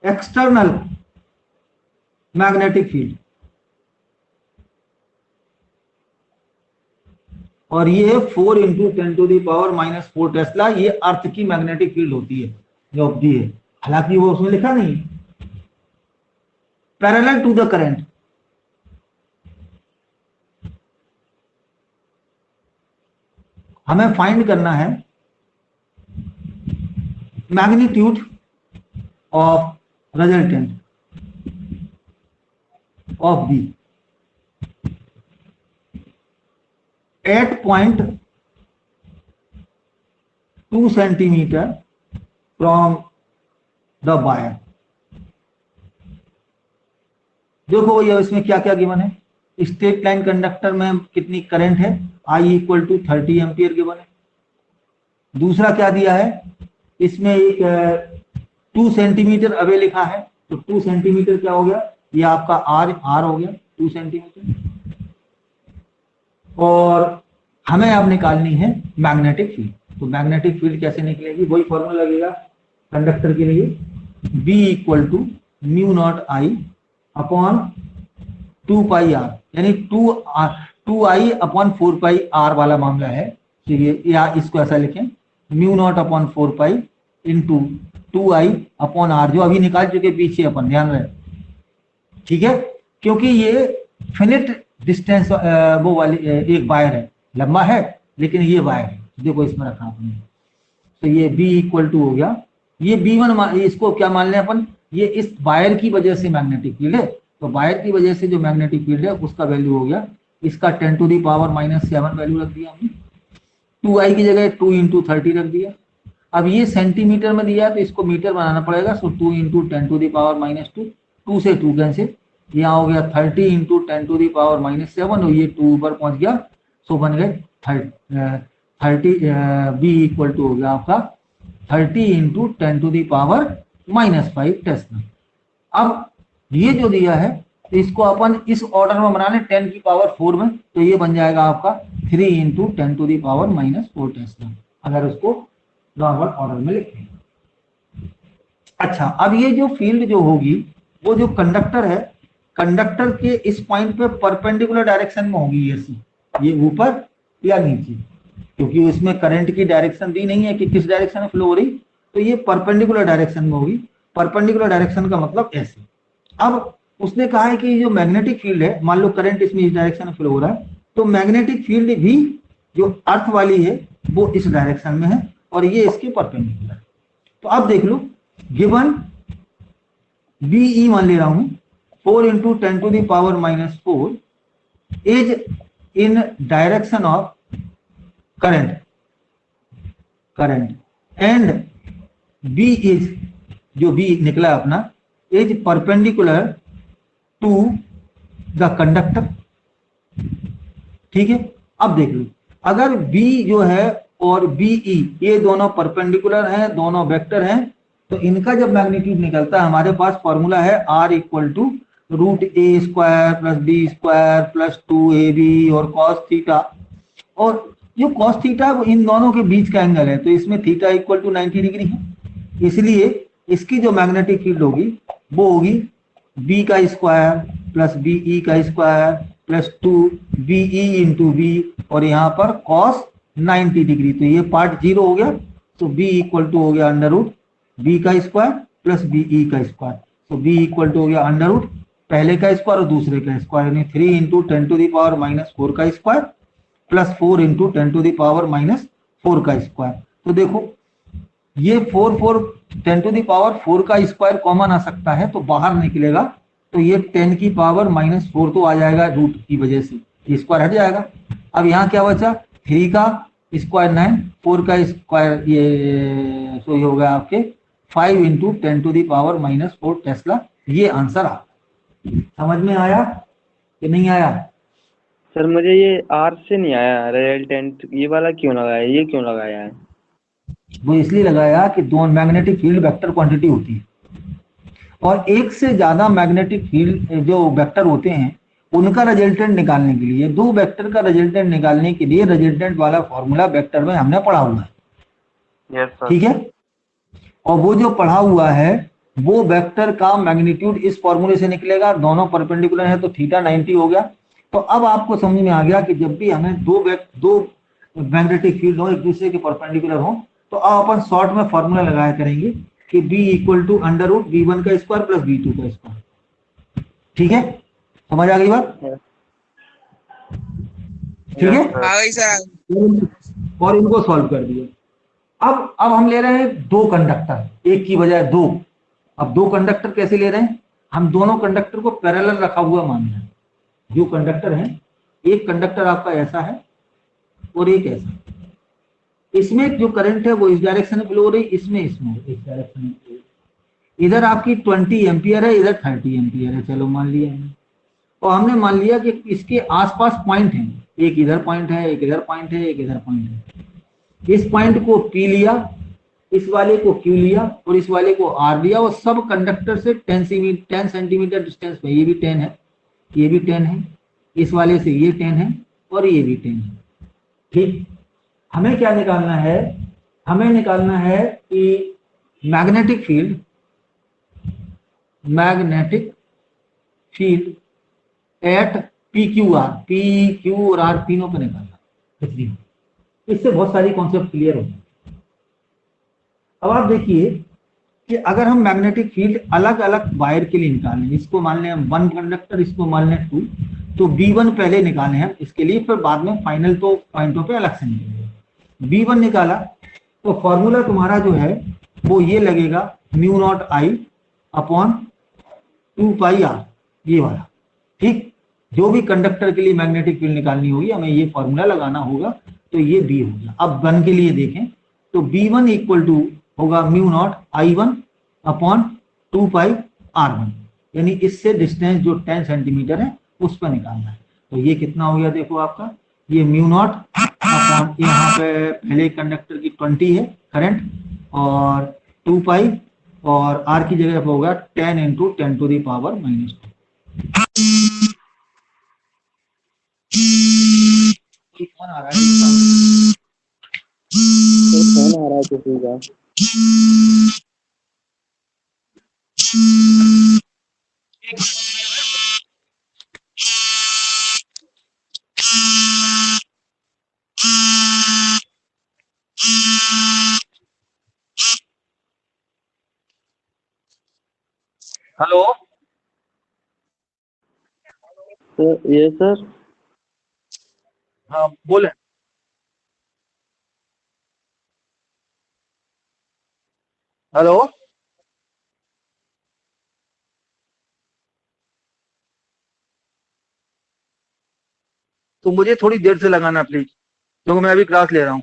external magnetic field, और ये 4 into 10 to the power -4 tesla, ये अर्थ की मैग्नेटिक फील्ड होती है जो दी है, हालांकि वो उसमें लिखा नहीं। पैरेलल टू द करंट, हमें फाइंड करना है magnitude of resultant of b at point 2 centimetre from the wire. देखो ये इसमें क्या क्या गिवन है, स्ट्रेट लाइन कंडक्टर में कितनी करंट है, आई इक्वल टू 30 एम्पियर गिवन है। दूसरा क्या दिया है, इसमें एक 2 सेंटीमीटर अवे लिखा है, तो 2 सेंटीमीटर क्या हो गया, ये आपका आर हो गया 2 सेंटीमीटर। और हमें अब निकालनी है मैग्नेटिक फील्ड। तो मैग्नेटिक फील्ड कैसे निकलेगी, वही फॉर्मूला लगेगा कंडक्टर के लिए, B equal to mu naught i upon 2 pi r, यानी 2 आई अपॉन 4 पाई आर वाला मामला है। तो ये, या इसको ऐसा लिखें, mu naught upon 4 pi into 2 i upon r, जो अभी निकाल चुके पीछे अपन, ध्यान रहे। ठीक है, क्योंकि ये फिनिट डिस्टेंस वो वाली एक वायर है, लंबा है लेकिन ये वायर है, देखो इसमें रखा आपने, तो ये B इक्वल टू हो गया, ये B1 इसको क्या मान लें अपन, ये इस वायर की वजह से मैग्नेटिक फील्ड है, तो वायर की वजह से जो मैग्नेटिक फील्ड है उसका वैल्यू हो गया, इसका 10⁻⁻7 वैल्यू रख दिया हमने, 2i की जगह 2 × 30 रख दिया। अब ये सेंटीमीटर में दिया है तो इसको मीटर बनाना पड़ेगा, सो 2 × 10⁻², 2 से 2 कैंसिल, यहाँ हो गया 30 × 10⁻⁻7 और ये 2 ऊपर पहुंच गया, सो बन गए 30 B इक्वल टू हो गया आपका 30 × 10⁻⁻5 टेस्ला। अब ये जो दिया है तो इसको अपन इस ऑर्डर में बना लें 10⁴ में, तो ये बन जाएगा आपका 3 × 10⁻⁻4 टेस्ला, अगर उसको नॉर्मल ऑर्डर में लिखें। अच्छा, अब ये जो फील्ड जो होगी वो जो कंडक्टर है, कंडक्टर के इस पॉइंट पे परपेंडिकुलर डायरेक्शन में होगी, ये ऊपर या नीचे, क्योंकि उसमें करंट की डायरेक्शन दी नहीं है कि किस डायरेक्शन में फ्लो हो रही, तो ये परपेंडिकुलर डायरेक्शन में होगी। परपेंडिकुलर डायरेक्शन का मतलब ऐसे। अब उसने कहा है कि जो मैग्नेटिक फील्ड है, मान लो करंट इसमें इस डायरेक्शन में फ्लो हो रहा है, तो मैग्नेटिक फील्ड भी जो अर्थ वाली है वो इस डायरेक्शन में है और ये इसके परपेंडिकुलर। तो अब देख लो, गिवन BE मान ले रहा हूं 4 × 10⁻⁻4 is in direction of current and B is, जो B निकला अपना, is perpendicular to the conductor. ठीक है, अब देख लो, अगर B जो है और BE ये दोनों परपेंडिकुलर हैं, दोनों वेक्टर हैं, तो इनका जब मैग्नीट्यूड निकलता है हमारे पास फॉर्मूला है R = √a² + b² + 2ab और cos थीटा, और जो cos थीटा वो इन दोनों के बीच का एंगल है, तो इसमें थीटा = 90 डिग्री है, इसलिए इसकी जो मैग्नेटिक फील्ड होगी वो होगी b² + be² + 2be × b और यहाँ पर cos 90 डिग्री, तो ये पार्ट 0 हो गया, तो B इक्वल टू हो गया √b² + be², तो B इक्वल टू हो गया √ पहले का स्क्वायर और दूसरे का स्क्वायर, यानी 3 × 10⁻⁻4 का स्क्वायर + 4 × 10⁻⁻4 का स्क्वायर। तो देखो ये 10⁻4 का स्क्वायर कॉमन आ सकता है, तो बाहर निकलेगा, तो ये 10⁻⁻4 तो आ जाएगा रूट की वजह से, ये स्क्वायर हट जाएगा। अब यहाँ क्या बचा, 3 का स्क्वायर 9, 4 का स्क्वायर ये, तो ये होगा आपके 5 × 10⁻⁻4 टेस्ला। ये आंसर आ, समझ में आया कि नहीं आया? सर मुझे ये R से नहीं आया, रिजल्टेंट ये वाला क्यों लगाया, ये क्यों लगाया है? वो इसलिए लगाया कि दो मैग्नेटिक फील्ड वेक्टर क्वांटिटी होती है और एक से ज्यादा मैग्नेटिक फील्ड जो वेक्टर होते हैं उनका रिजल्टेंट निकालने के लिए, दो वेक्टर का रिजल्टेंट निकालने के लिए रिजल्टेंट वाला फॉर्मूला वेक्टर में हमने पढ़ा हुआ है। Yes sir. ठीक है, और वो जो पढ़ा हुआ है वो वेक्टर का मैग्नीट्यूड इस फॉर्मूले से निकलेगा, दोनों परपेंडिकुलर है तो थीटा 90 हो गया। तो अब आपको समझ में आ गया कि जब भी हमें दो मैग्नेटिक फील्ड हो एक दूसरे के परपेंडिकुलर हो, तो अब अपन शॉर्ट में फॉर्मूला लगाया करेंगे कि B = √b1² + b2²। ठीक है, समझ आ गई बात? ठीक है, आ गई सर। और इनको सॉल्व कर दिया। अब हम ले रहे हैं दो कंडक्टर, एक की बजाय दो। अब दो कंडक्टर कैसे ले रहे हैं, हम दोनों कंडक्टर को पैरेलल रखा हुआ मान रहे हैं। जो कंडक्टर है, एक कंडक्टर आपका ऐसा है और एक ऐसा, इसमें जो करंट है वो इस डायरेक्शन में फ्लो हो रही, इसमें इस डायरेक्शन में, इधर आपकी 20 एम्पियर है, इधर 30 एम्पियर है, चलो मान लिया है। और हमने मान लिया कि इसके आसपास पॉइंट है, एक इधर पॉइंट है, एक इधर पॉइंट है, एक इधर पॉइंट है। इस पॉइंट को P लिया, इस वाले को Q लिया और इस वाले को R लिया, और सब कंडक्टर से 10 सेंटीमीटर डिस्टेंस पे, ये भी 10 है, ये भी 10 है, इस वाले से ये 10 है और ये भी 10 है। ठीक, हमें क्या निकालना है, हमें निकालना है कि magnetic field at PQR, PQ और R तीनों पे निकालना। इससे बहुत सारी कॉन्सेप्ट क्लियर होंगे। अब आप देखिए कि अगर हम मैग्नेटिक फील्ड अलग अलग वायर के लिए निकालें, इसको मान लें हम 1 कंडक्टर, इसको मान लें 2, तो B1 पहले निकालें हम इसके लिए, फिर बाद में फाइनल तो पॉइंटों पे अलग से निकालेंगे। B1 निकाला तो फॉर्मूला तुम्हारा जो है वो ये लगेगा mu naught i upon 2πr, ये वाला। ठीक, जो भी कंडक्टर के लिए मैग्नेटिक फील्ड निकालनी होगी हमें ये फॉर्मूला लगाना होगा, तो ये बी हो गया। अब गन के लिए देखें तो B1 इक्वल टू होगा mu naught I1 upon 2πr1, यानी इससे डिस्टेंस जो 10 सेंटीमीटर है उस पर निकालना है। तो ये कितना हो गया देखो आपका, ये म्यू नॉट अपॉन यहाँ पे पहले कंडक्टर की 20 है करंट और 2π और r की जगह पे होगा 10 इंटू 10 टू द पावर -2। कौन आ रहा है? फोन आ रहा है किसी का। हेलो सर ये सर हाँ बोले। हेलो तो मुझे थोड़ी देर से लगाना प्लीज, क्योंकि मैं अभी क्लास ले रहा हूँ।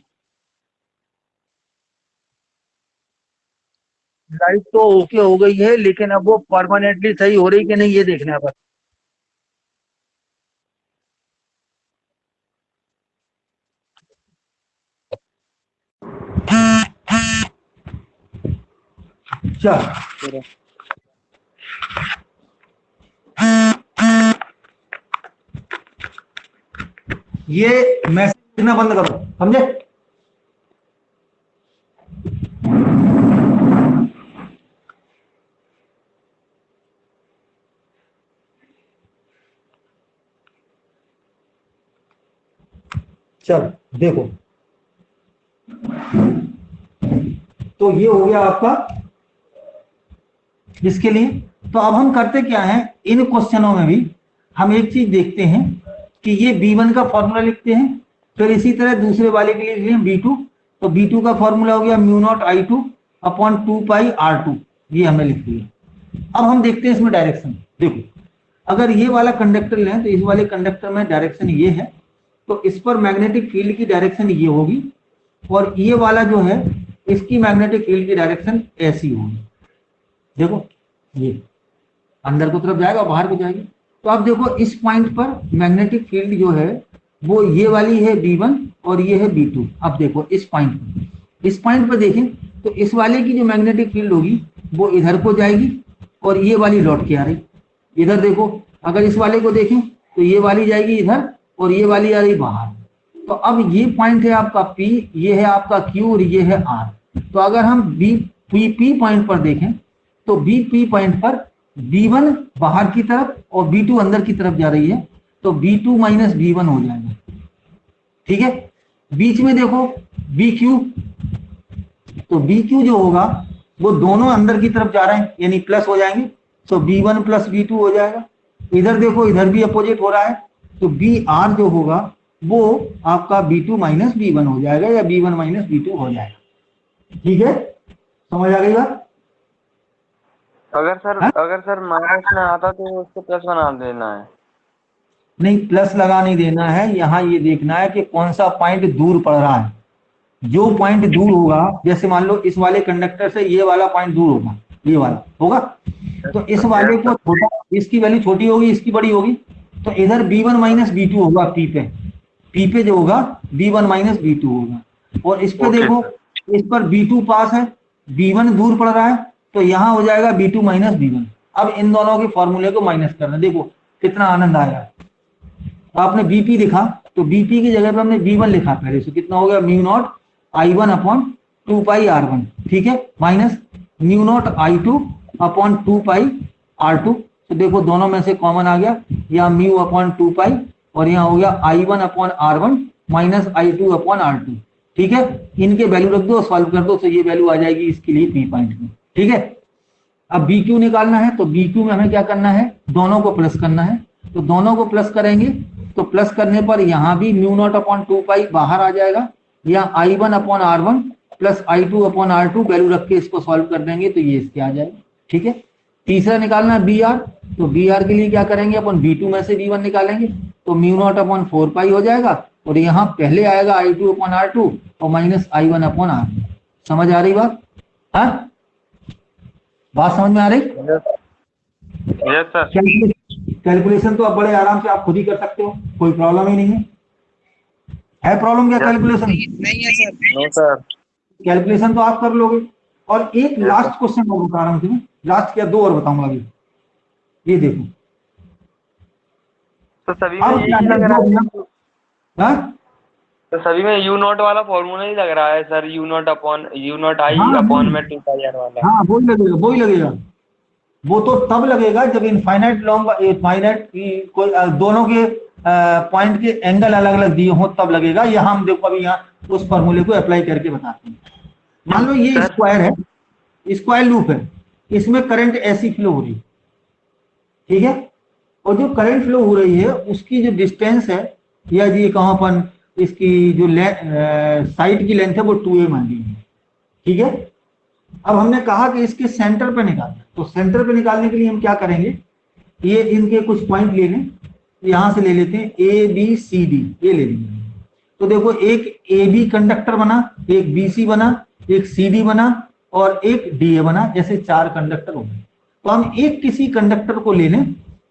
लाइट तो ओके हो गई है, लेकिन अब वो परमानेंटली सही हो रही कि नहीं ये देखना है बस। चल ये मैसेज ना बंद करो, समझे? चल देखो, तो ये हो गया आपका इसके लिए। तो अब हम करते क्या है, इन क्वेश्चनों में भी हम एक चीज देखते हैं कि ये B1 का फॉर्मूला लिखते हैं, फिर इसी तरह दूसरे वाले के लिए B2, तो B2 का फॉर्मूला हो गया mu not I2 upon 2πr2, ये हमने लिख दिया। अब हम देखते हैं इसमें डायरेक्शन। देखो, अगर ये वाला कंडक्टर लें तो इस वाले कंडक्टर में डायरेक्शन ये है, तो इस पर मैग्नेटिक फील्ड की डायरेक्शन ये होगी, और ये वाला जो है इसकी मैग्नेटिक फील्ड की डायरेक्शन ऐसी होगी। देखो ये अंदर की तरफ जाएगा, बाहर को जाएगी। तो आप देखो इस पॉइंट पर मैग्नेटिक फील्ड जो है वो ये वाली है B1 और ये है B2। अब देखो इस पॉइंट पर देखें तो इस वाले की जो मैग्नेटिक फील्ड होगी वो इधर को जाएगी और ये वाली लौट के आ रही इधर। देखो अगर इस वाले को देखें तो ये वाली जाएगी इधर और ये वाली आ रही बाहर। तो अब ये पॉइंट है आपका P, ये है आपका Q और ये है R। तो अगर हम P पॉइंट पर देखें तो P पॉइंट पर B1 बाहर की तरफ और B2 अंदर की तरफ जा रही है, तो B2 माइनस B1 हो जाएगा। ठीक है, बीच में देखो BQ, तो BQ जो होगा वो दोनों अंदर की तरफ जा रहे हैं यानी प्लस हो जाएंगे, तो B1 प्लस B2 हो जाएगा। इधर देखो इधर भी अपोजिट हो रहा है, तो BR जो होगा वो आपका B2 माइनस B1 हो जाएगा या B1 माइनस B2 हो जाएगा। ठीक है, समझ आ गई बात? अगर सर माइनस में आता तो उसको प्लस बना देना है। नहीं, प्लस लगा नहीं देना है, यहाँ ये देखना है कि कौन सा पॉइंट दूर पड़ रहा है। जो पॉइंट दूर होगा, जैसे मान लो इस वाले कंडक्टर से ये वाला पॉइंट दूर होगा, ये वाला होगा, तो इस वाले को छोटा, इसकी वैल्यू छोटी होगी, इसकी बड़ी होगी, तो इधर B1 माइनस B2 होगा। P पे जो होगा B1 माइनस B2 होगा। और इस पे देखो इस पर B2 पास है, B1 दूर पड़ रहा है, तो यहाँ हो जाएगा B2 माइनस B1। अब इन दोनों के फॉर्मूले को माइनस करना, देखो कितना आनंद आया। आपने BP लिखा तो BP की जगह पे हमने B1 लिखा पहले से, कितना हो गया mu not I1 upon 2πr1। ठीक है, minus mu naught I2 upon 2πr2। तो देखो दोनों में से कॉमन आ गया, यहाँ म्यू अपॉन 2π और यहाँ हो गया I1 upon R1 minus I2 upon R2। ठीक है, इनके वैल्यू रख दो, सॉल्व कर दो, तो ये वैल्यू आ जाएगी इसके लिए P पॉइंट में। ठीक है, अब BQ निकालना है, तो BQ में हमें क्या करना है, दोनों को प्लस करना है। तो दोनों को प्लस करेंगे तो प्लस करने पर यहाँ भी म्यू नॉट अपॉन 2π बाहर आ जाएगा या I1 upon R1 plus I2 upon R2 value रख के इसको सॉल्व कर देंगे तो ये इसके आ जाएगा। ठीक है, तीसरा निकालना है BR, तो BR के लिए क्या करेंगे, अपन V2 में से V1 निकालेंगे तो म्यू नॉट अपॉन 4 पाई हो जाएगा, और यहाँ पहले आएगा I2 अपॉन R2 और माइनस I1 अपॉन R1। समझ आ रही बात? हाँ, बात समझ में आ रही? Yes sir. कैलकुलेशन तो अब बड़े आराम से आप खुद ही कर सकते हो, कोई प्रॉब्लम ही नहीं है प्रॉब्लम क्या कैलकुलेशन? नहीं है सर। No sir. कैलकुलेशन तो आप कर लोगे। और एक लास्ट क्वेश्चन मैं बता रहा हूँ, लास्ट क्या 2 और बताऊंगा अभी। ये देखो तो सभी अब में यही लग रहा है, हाँ? तो सभी में यू नॉट वाला फॉर्मूला ही लग रहा है सर, यू नॉट आई हाँ, अपॉन में 2 पाई आर वाला। हाँ वही लगेगा, वही लगेगा। वो तो तब लगेगा जब इनफाइनाइट लॉन्ग इनफाइनाइट की कोई दोनों के पॉइंट के एंगल अलग अलग दिए हो तब लगेगा। यहाँ हम देखो अभी यहाँ उस फॉर्मूले को अप्लाई करके बताते हैं। मान लो ये स्क्वायर है, स्क्वायर लूप है, इसमें करंट ऐसी फ्लो हो रही है, ठीक है, और जो करंट फ्लो हो रही है उसकी जो डिस्टेंस है, या जी कहाँ अपन इसकी जो साइड की लेंथ है वो 2a मान ली है। ठीक है, अब हमने कहा कि इसके सेंटर पे निकालना, तो सेंटर पे निकालने के लिए हम क्या करेंगे, ये इनके कुछ पॉइंट ले लें, यहां से ले लेते हैं ABCD, ये ले लेंगे। तो देखो एक AB कंडक्टर बना, एक BC बना, एक CD बना और एक DA बना, जैसे 4 कंडक्टर हो गए। तो हम एक किसी कंडक्टर को ले लें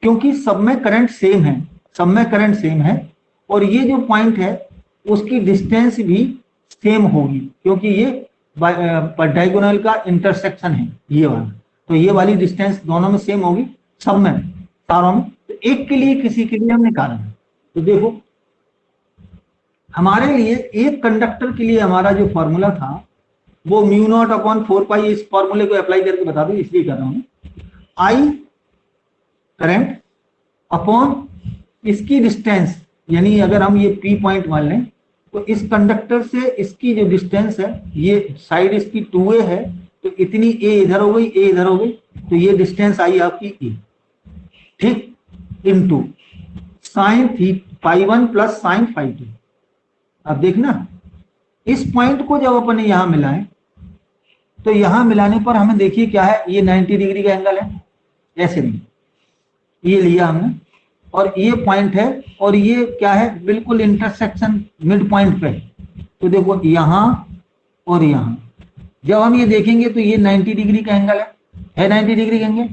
क्योंकि सब में करंट सेम है, सब में करंट सेम है, और ये जो पॉइंट है उसकी डिस्टेंस भी सेम होगी क्योंकि ये डायगोनल का इंटरसेक्शन है ये वाला, तो ये वाली डिस्टेंस दोनों में सेम होगी, सब में, चारों में। तो एक के लिए किसी के लिए हम निकालें, तो देखो हमारे लिए एक कंडक्टर के लिए हमारा जो फॉर्मूला था वो म्यू नॉट अपॉन 4 पाई, इस फॉर्मूले को अप्लाई करके बता दो इसलिए कर रहा हूं, आई करंट अपॉन इसकी डिस्टेंस, यानी अगर हम ये P पॉइंट मान लें तो इस कंडक्टर से इसकी जो डिस्टेंस है, ये साइड इसकी 2a है, तो इतनी a इधर हो गई, a इधर हो गई, तो ये डिस्टेंस आई आपकी e, ठीक, into sine pi 1 plus sine phi 2। अब देखना इस पॉइंट को जब अपन यहां मिलाएं तो यहां मिलाने पर हमें देखिए क्या है, ये 90 डिग्री का एंगल है, ऐसे नहीं, ये लिया हमने, और ये पॉइंट है, और ये क्या है, बिल्कुल इंटरसेक्शन मिड पॉइंट पे। तो देखो यहां और यहां जब हम ये देखेंगे तो ये 90 डिग्री का एंगल है 90 डिग्री का एंगल,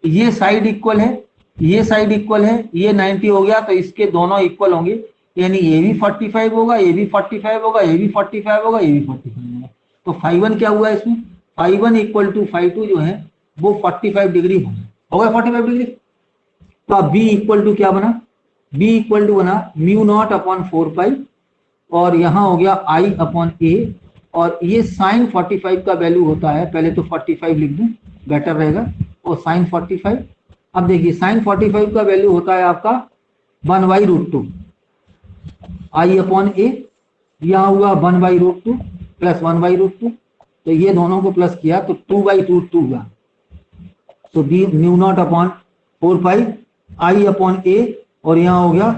ये साइड इक्वल है, ये साइड इक्वल है, ये 90 हो गया, तो इसके दोनों इक्वल होंगे, यानी ये भी 45 होगा, ये भी 45 होगा, ये भी 45 होगा, ये भी 45 होगा। तो फाई 1 क्या हुआ इसमें, फाई 1 इक्वल टू फाई 2 जो है वो 45 डिग्री होगा 45 डिग्री। तो अब B इक्वल टू क्या बना, B इक्वल टू बना म्यू नॉट अपॉन 4 पाई, और यहां हो गया I अपॉन A, और ये साइन 45 का वैल्यू होता है, पहले तो 45 लिख दूं बेटर रहेगा, और साइन 45, अब देखिए साइन 45 का वैल्यू होता है आपका 1/√2 I अपॉन A, यहां हुआ 1/√2 प्लस 1/√2, तो ये दोनों को प्लस किया तो 2/√2 हुआ, तो B mu naught upon 4 pi I upon A, और यहाँ हो गया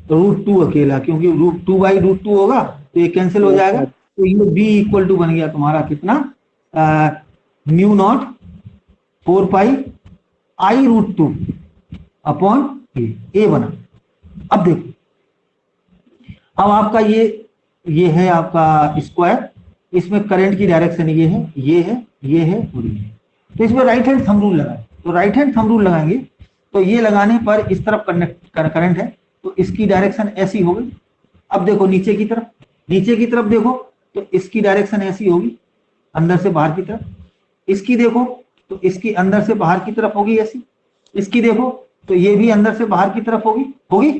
√2 अकेला, क्योंकि 2/√2 होगा तो ये कैंसिल हो जाएगा, तो ये B इक्वल टू बन गया तुम्हारा कितना, mu naught 4 pi I√2 upon A बना। अब देखो, अब आपका ये है आपका स्क्वायर, इसमें करंट की डायरेक्शन ये है, ये है, ये है और ये है, तो इसमें राइट हैंड थंब रूल लगाए, तो राइट हैंड थंब रूल लगाएंगे तो ये लगाने पर इस तरफ करंट है, तो इसकी डायरेक्शन ऐसी होगी। अब देखो नीचे की तरफ देखो तो इसकी डायरेक्शन ऐसी होगी, अंदर से बाहर की तरफ, इसकी देखो तो इसकी अंदर से बाहर की तरफ होगी ऐसी, इसकी देखो तो ये भी अंदर से बाहर की तरफ होगी।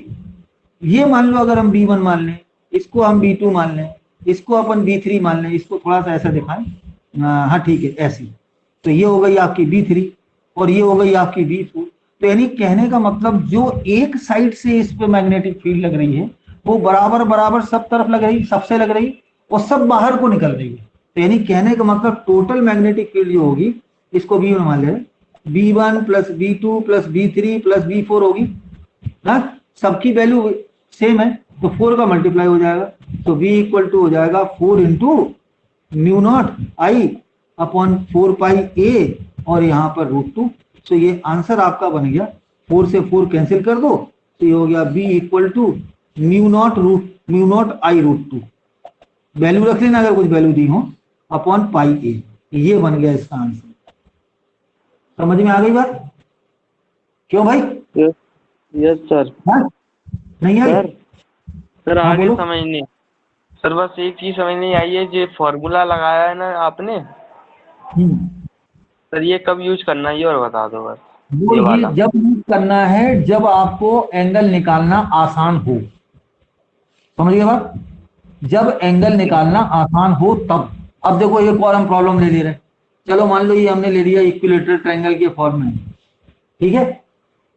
ये मान लो अगर हम B1 मान लें, इसको हम B2 मान लें, इसको अपन B3 मान लें, इसको थोड़ा सा ऐसा दिखाएं, हाँ ठीक है ऐसी, तो ये हो गई आपकी B3 और ये हो गई आपकी B4। तो यानी कहने का मतलब जो एक साइड से इस पे मैग्नेटिक फील्ड लग रही है वो बराबर सब तरफ लग रही, सबसे लग रही, और सब बाहर को निकल रही है। तो यानी कहने का मतलब टोटल मैग्नेटिक फील्ड जो होगी, इसको B1 मान ले, B1 plus B2 plus B3 plus B4 होगी ना, सबकी वैल्यू सेम है, तो 4 का मल्टीप्लाई हो जाएगा, तो V इक्वल टू हो जाएगा 4 into mu naught i upon 4 पाई ए और यहाँ पर √2। तो ये आंसर आपका बन गया, 4 से 4 कैंसिल कर दो तो ये हो गया B equal to mu naught i √2, value रख लेना अगर कुछ वैल्यू दी हो, अपॉन पाई ए। ये बन गया इसका आंसर। समझ में आ गई बात? क्यों भाई? Yes sir. नहीं आई? सर हाँ, आगे बोलो। समझ नहीं। सर बस एक चीज समझ नहीं आई है, जो फॉर्मूला लगाया है ना आपने, सर ये कब यूज करना है ये और बता दो बस। वो ये ये वाला जब यूज करना है जब आपको एंगल निकालना आसान हो। समझ गए बात? जब एंगल निकालना आसान हो तब। अब देखो एक और हम प्रॉब्लम ले रहे हैं। चलो मान लो ये हमने ले लिया इक्विलेटरल ट्रायंगल के फॉर्म में, ठीक है।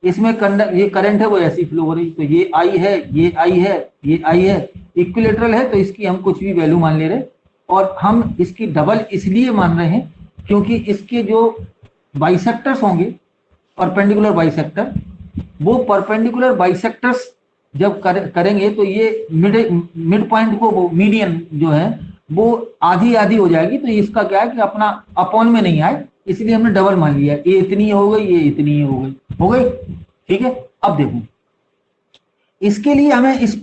इसमें ये करंट है वो ऐसी फ्लो हो रही, तो ये आई है, ये आई है, ये आई है, इक्विलेटरल है तो इसकी हम कुछ भी वैल्यू मान ले रहे, और हम इसकी डबल इसलिए मान रहे हैं क्योंकि इसके जो बाइसेक्टर्स होंगे, परपेंडिकुलर बाइसेक्टर, वो परपेंडिकुलर बाइसेक्टर्स जब करेंगे तो ये मिड पॉइंट को, मीडियन जो है वो आधी आधी हो जाएगी, तो इसका क्या है कि अपना अपॉन में नहीं आए, इसलिए हमने डबल मान लिया। ये इतनी हो गई, ये इतनी हो गई, ठीक है। अब देखो इसके लिए हमें इस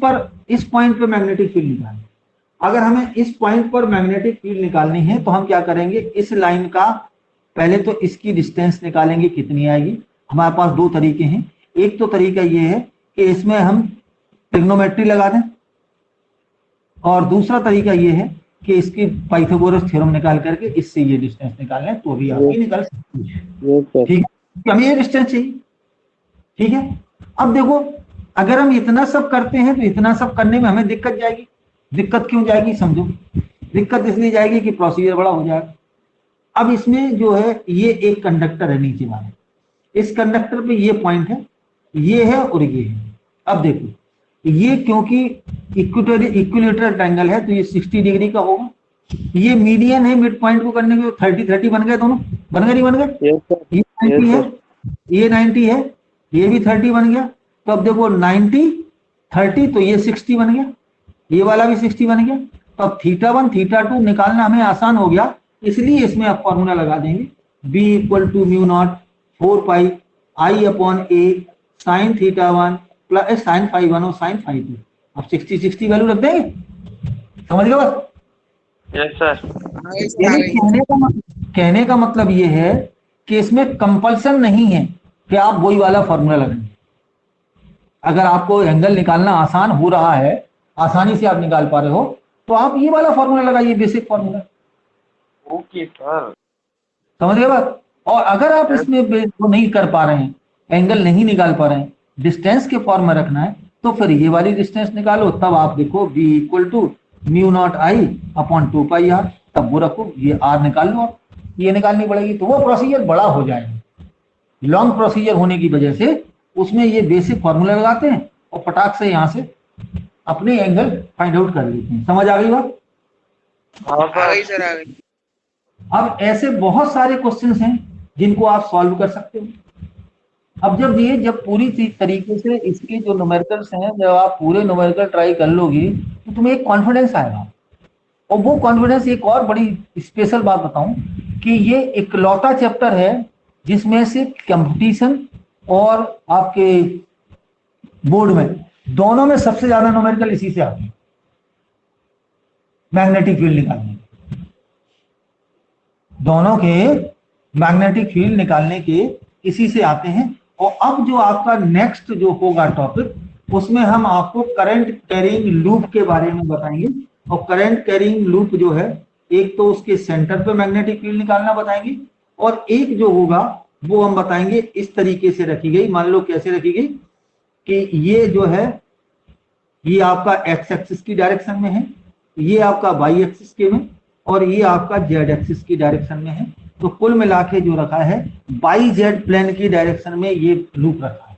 पॉइंट पे मैग्नेटिक फील्ड निकालना। अगर हमें इस पॉइंट पर मैग्नेटिक फील्ड निकालनी है तो हम क्या करेंगे, इस लाइन का पहले तो इसकी डिस्टेंस निकालेंगे कितनी आएगी। हमारे पास दो तरीके हैं। एक तो तरीका ये है कि इसमें हम ट्रिग्नोमेट्री लगा दें, और दूसरा तरीका ये है कि इसकी पाइथागोरस थ्योरम निकाल करके इससे ये डिस्टेंस निकाल लें तो भी आप ये निकाल सकते हैं, ठीक है। हमें ये डिस्टेंस चाहिए, ठीक है। अब देखो अगर हम इतना सब करते हैं तो इतना सब करने में हमें दिक्कत जाएगी। दिक्कत क्यों जाएगी समझो। दिक्कत इसलिए जाएगी कि प्रोसीजर बड़ा हो जाएगा। अब इसमें जो है ये एक कंडक्टर है नीचे वाला, इस कंडक्टर पे ये पॉइंट है, ये है और ये है। अब देखो ये क्योंकि इक्विलेटरल ट्रायंगल है तो ये 60 डिग्री का होगा। ये मीडियन है, मिड पॉइंट को करने के 30-30 बन गए, दोनों बन गए नहीं बन गए? ये 90 है, ये 90 है, ये भी 30 बन गया। तो अब देखो 90 30 तो ये 60 बन गया, ये वाला भी 60 बन गया। तो अब θ1 θ2 निकालना हमें आसान हो गया, इसलिए इसमें आप फॉर्मूला लगा देंगे B equal to mu naught 4 pi I upon A sine θ1 plus sine φ1 और साइन φ2। अब 60 वैल्यू रख देंगे। समझ गए बस? Yes sir. कहने का मतलब ये है कि इसमें कंपल्सन नहीं है कि आप वही वाला फॉर्मूला लगाएंगे। अगर आपको एंगल निकालना आसान हो रहा है, आसानी से आप निकाल पा रहे हो, तो आप ये वाला फॉर्मूला लगाइए, बेसिक फॉर्मूला। Okay sir. समझ गए बात? और अगर आप इसमें वो नहीं कर पा रहे हैं, एंगल नहीं निकाल पा रहे हैं, डिस्टेंस के फॉर्म में रखना है, तो फिर ये वाली डिस्टेंस निकालो। तब आप देखो B equal to mu naught i upon 2 pi r, तब वो रखो, ये आर निकाल लो। आप ये निकालनी पड़ेगी तो वो प्रोसीजर बड़ा हो जाएगा। लॉन्ग प्रोसीजर होने की वजह से उसमें ये बेसिक फॉर्मूला लगाते हैं और फटाक से यहाँ से अपने एंगल फाइंड आउट कर लेते हैं। समझ आ गई बात? हाँ सर आ गई। अब ऐसे बहुत सारे क्वेश्चंस हैं जिनको आप सॉल्व कर सकते हो। अब जब पूरी तरीके से इसके जो न्यूमेरिकल्स हैं, जब आप पूरे न्यूमेरिकल ट्राई कर लोगे तो तुम्हें एक कॉन्फिडेंस आएगा। और वो कॉन्फिडेंस, एक और बड़ी स्पेशल बात बताऊं कि ये इकलौता चैप्टर है जिसमें से कंपटीशन और आपके बोर्ड में दोनों में सबसे ज्यादा न्यूमेरिकल इसी से आते हैं, मैग्नेटिक फील्ड निकालने के। दोनों के मैग्नेटिक फील्ड निकालने के इसी से आते हैं। और अब जो आपका नेक्स्ट जो होगा टॉपिक, उसमें हम आपको करंट कैरिंग लूप के बारे में बताएंगे। और करंट कैरिंग लूप जो है, एक तो उसके सेंटर पे मैग्नेटिक फील्ड निकालना बताएंगे, और एक जो होगा वो हम बताएंगे इस तरीके से रखी गई। मान लो कैसे रखी गई कि ये जो है ये आपका एक्स एक्सिस की डायरेक्शन में है, ये आपका वाई एक्सिस के में, और ये आपका जेड एक्सिस की डायरेक्शन में है। तो कुल मिला के जो रखा है बाई जेड प्लेन की डायरेक्शन में ये लूप रखा है।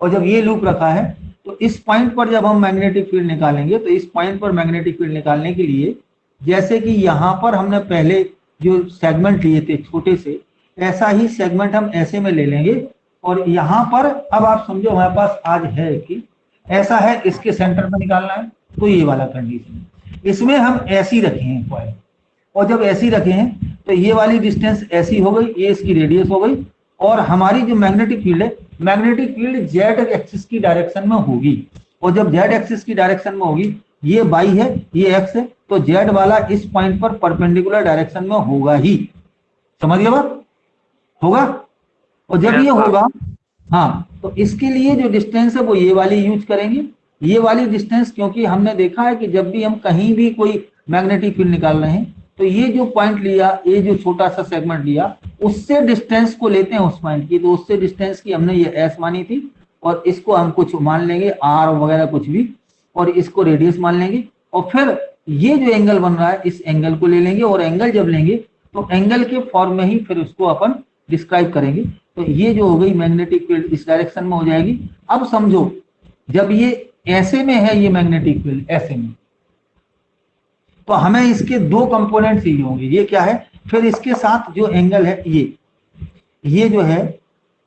और जब ये लूप रखा है तो इस पॉइंट पर जब हम मैग्नेटिक फील्ड निकालेंगे, तो इस पॉइंट पर मैग्नेटिक फील्ड निकालने के लिए, जैसे कि यहाँ पर हमने पहले जो सेगमेंट लिए थे छोटे से, ऐसा ही सेगमेंट हम ऐसे में ले लेंगे। और यहाँ पर अब आप समझो हमारे पास आज है कि ऐसा है, इसके सेंटर में निकालना है, तो ये वाला कंडीशन। इसमें हम ऐसी रखे हैं कॉइल, और जब ऐसी रखे हैं तो ये वाली डिस्टेंस ऐसी हो गई, ये इसकी रेडियस हो गई, और हमारी जो मैग्नेटिक फील्ड है, मैग्नेटिक फील्ड जेड एक्सिस की डायरेक्शन में होगी। और जब जेड एक्सिस की डायरेक्शन में होगी, ये वाई है, ये एक्स है, तो जेड वाला इस पॉइंट पर परपेंडिकुलर डायरेक्शन में होगा ही। समझ गए बात? होगा। और जब ये होगा, हाँ, तो इसके लिए जो डिस्टेंस है वो ये वाली यूज करेंगे। ये वाली डिस्टेंस, क्योंकि हमने देखा है कि जब भी हम कहीं भी कोई मैग्नेटिक फील्ड निकाल रहे हैं, तो ये जो पॉइंट लिया, ये जो छोटा सा सेगमेंट लिया, उससे डिस्टेंस को लेते हैं उस पॉइंट की, तो उससे डिस्टेंस की हमने ये एस मानी थी, और इसको हम कुछ मान लेंगे आर वगैरह कुछ भी, और इसको रेडियस मान लेंगे, और फिर ये जो एंगल बन रहा है इस एंगल को ले लेंगे, और एंगल जब लेंगे तो एंगल के फॉर्म में ही फिर उसको अपन डिस्क्राइब करेंगे। तो ये जो हो गई मैग्नेटिक फील्ड इस डायरेक्शन में हो जाएगी। अब समझो, जब ये ऐसे में है, ये मैग्नेटिक फील्ड ऐसे में, तो हमें इसके दो कंपोनेंट चाहिए होंगे। ये क्या है? फिर इसके साथ जो एंगल है, ये जो है,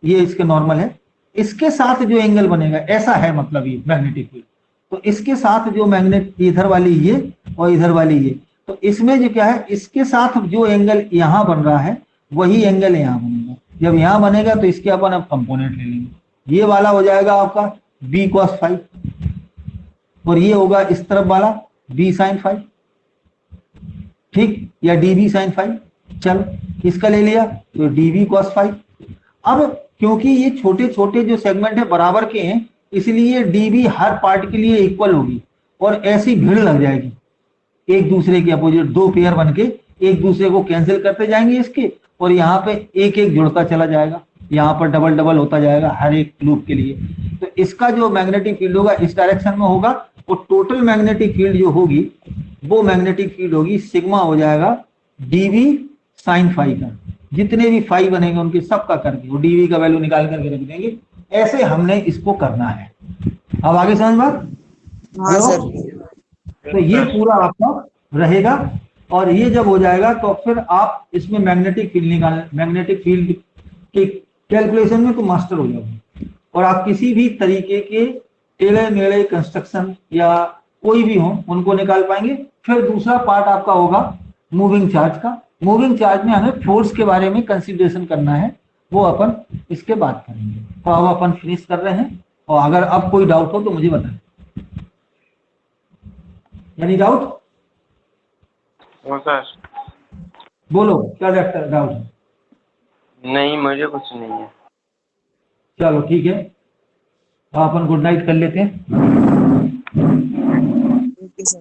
ये इसके नॉर्मल है, इसके साथ जो एंगल बनेगा ऐसा है, मतलब ये मैग्नेटिक फील्ड, तो इसके साथ जो मैग्नेट, इधर वाली ये और इधर वाली ये, तो इसमें जो क्या है, इसके साथ जो एंगल यहां बन रहा है वही एंगल यहां बनेगा। जब यहां बनेगा तो इसके अपन अब कंपोनेंट ले लेंगे। ये वाला हो जाएगा आपका बी कॉस फाइव, और ये होगा इस तरफ वाला बी साइन फाइव, ठीक, या डी बी साइन फाइव। चल, इसका ले लिया तो डी बी कॉस फाइव। अब क्योंकि ये छोटे छोटे जो सेगमेंट है बराबर के हैं, इसलिए डी बी हर पार्ट के लिए इक्वल होगी, और ऐसी भीड़ लग जाएगी एक दूसरे के अपोजिट, दो पेयर बन के एक दूसरे को कैंसिल करते जाएंगे इसके, और यहाँ पे एक एक जुड़ता चला जाएगा, यहाँ पर डबल डबल होता जाएगा हर एक लूप के लिए। तो इसका जो मैग्नेटिक फील्ड होगा इस डायरेक्शन में होगा, और टोटल मैग्नेटिक फील्ड जो होगी वो मैग्नेटिक फील्ड होगी सिग्मा हो जाएगा डीवी साइन फाई का। जितने भी फाई बनेंगे उनके सबका करके वो डीवी का वैल्यू निकाल करके रख देंगे। ऐसे हमने इसको करना है। अब आगे समझ बात? हाँ सर। तो ये पूरा आपका रहेगा, और ये जब हो जाएगा तो फिर आप इसमें मैग्नेटिक फील्ड निकाल, मैग्नेटिक फील्ड की कैलकुलेशन में तो मास्टर हो जाओगे, और आप किसी भी तरीके के टेढ़े मेढ़े कंस्ट्रक्शन या कोई भी हो उनको निकाल पाएंगे। फिर दूसरा पार्ट आपका होगा मूविंग चार्ज का। मूविंग चार्ज में हमें फोर्स के बारे में कंसिडरेशन करना है, वो अपन इसके बाद करेंगे। तो अब अपन फिनिश कर रहे हैं, और अगर अब कोई डाउट हो तो मुझे बताएं। यानी डाउट? सर बोलो, क्या डाउट है? नहीं, मुझे कुछ नहीं है। चलो ठीक है, अपन गुड नाइट कर लेते हैं। Okay sir.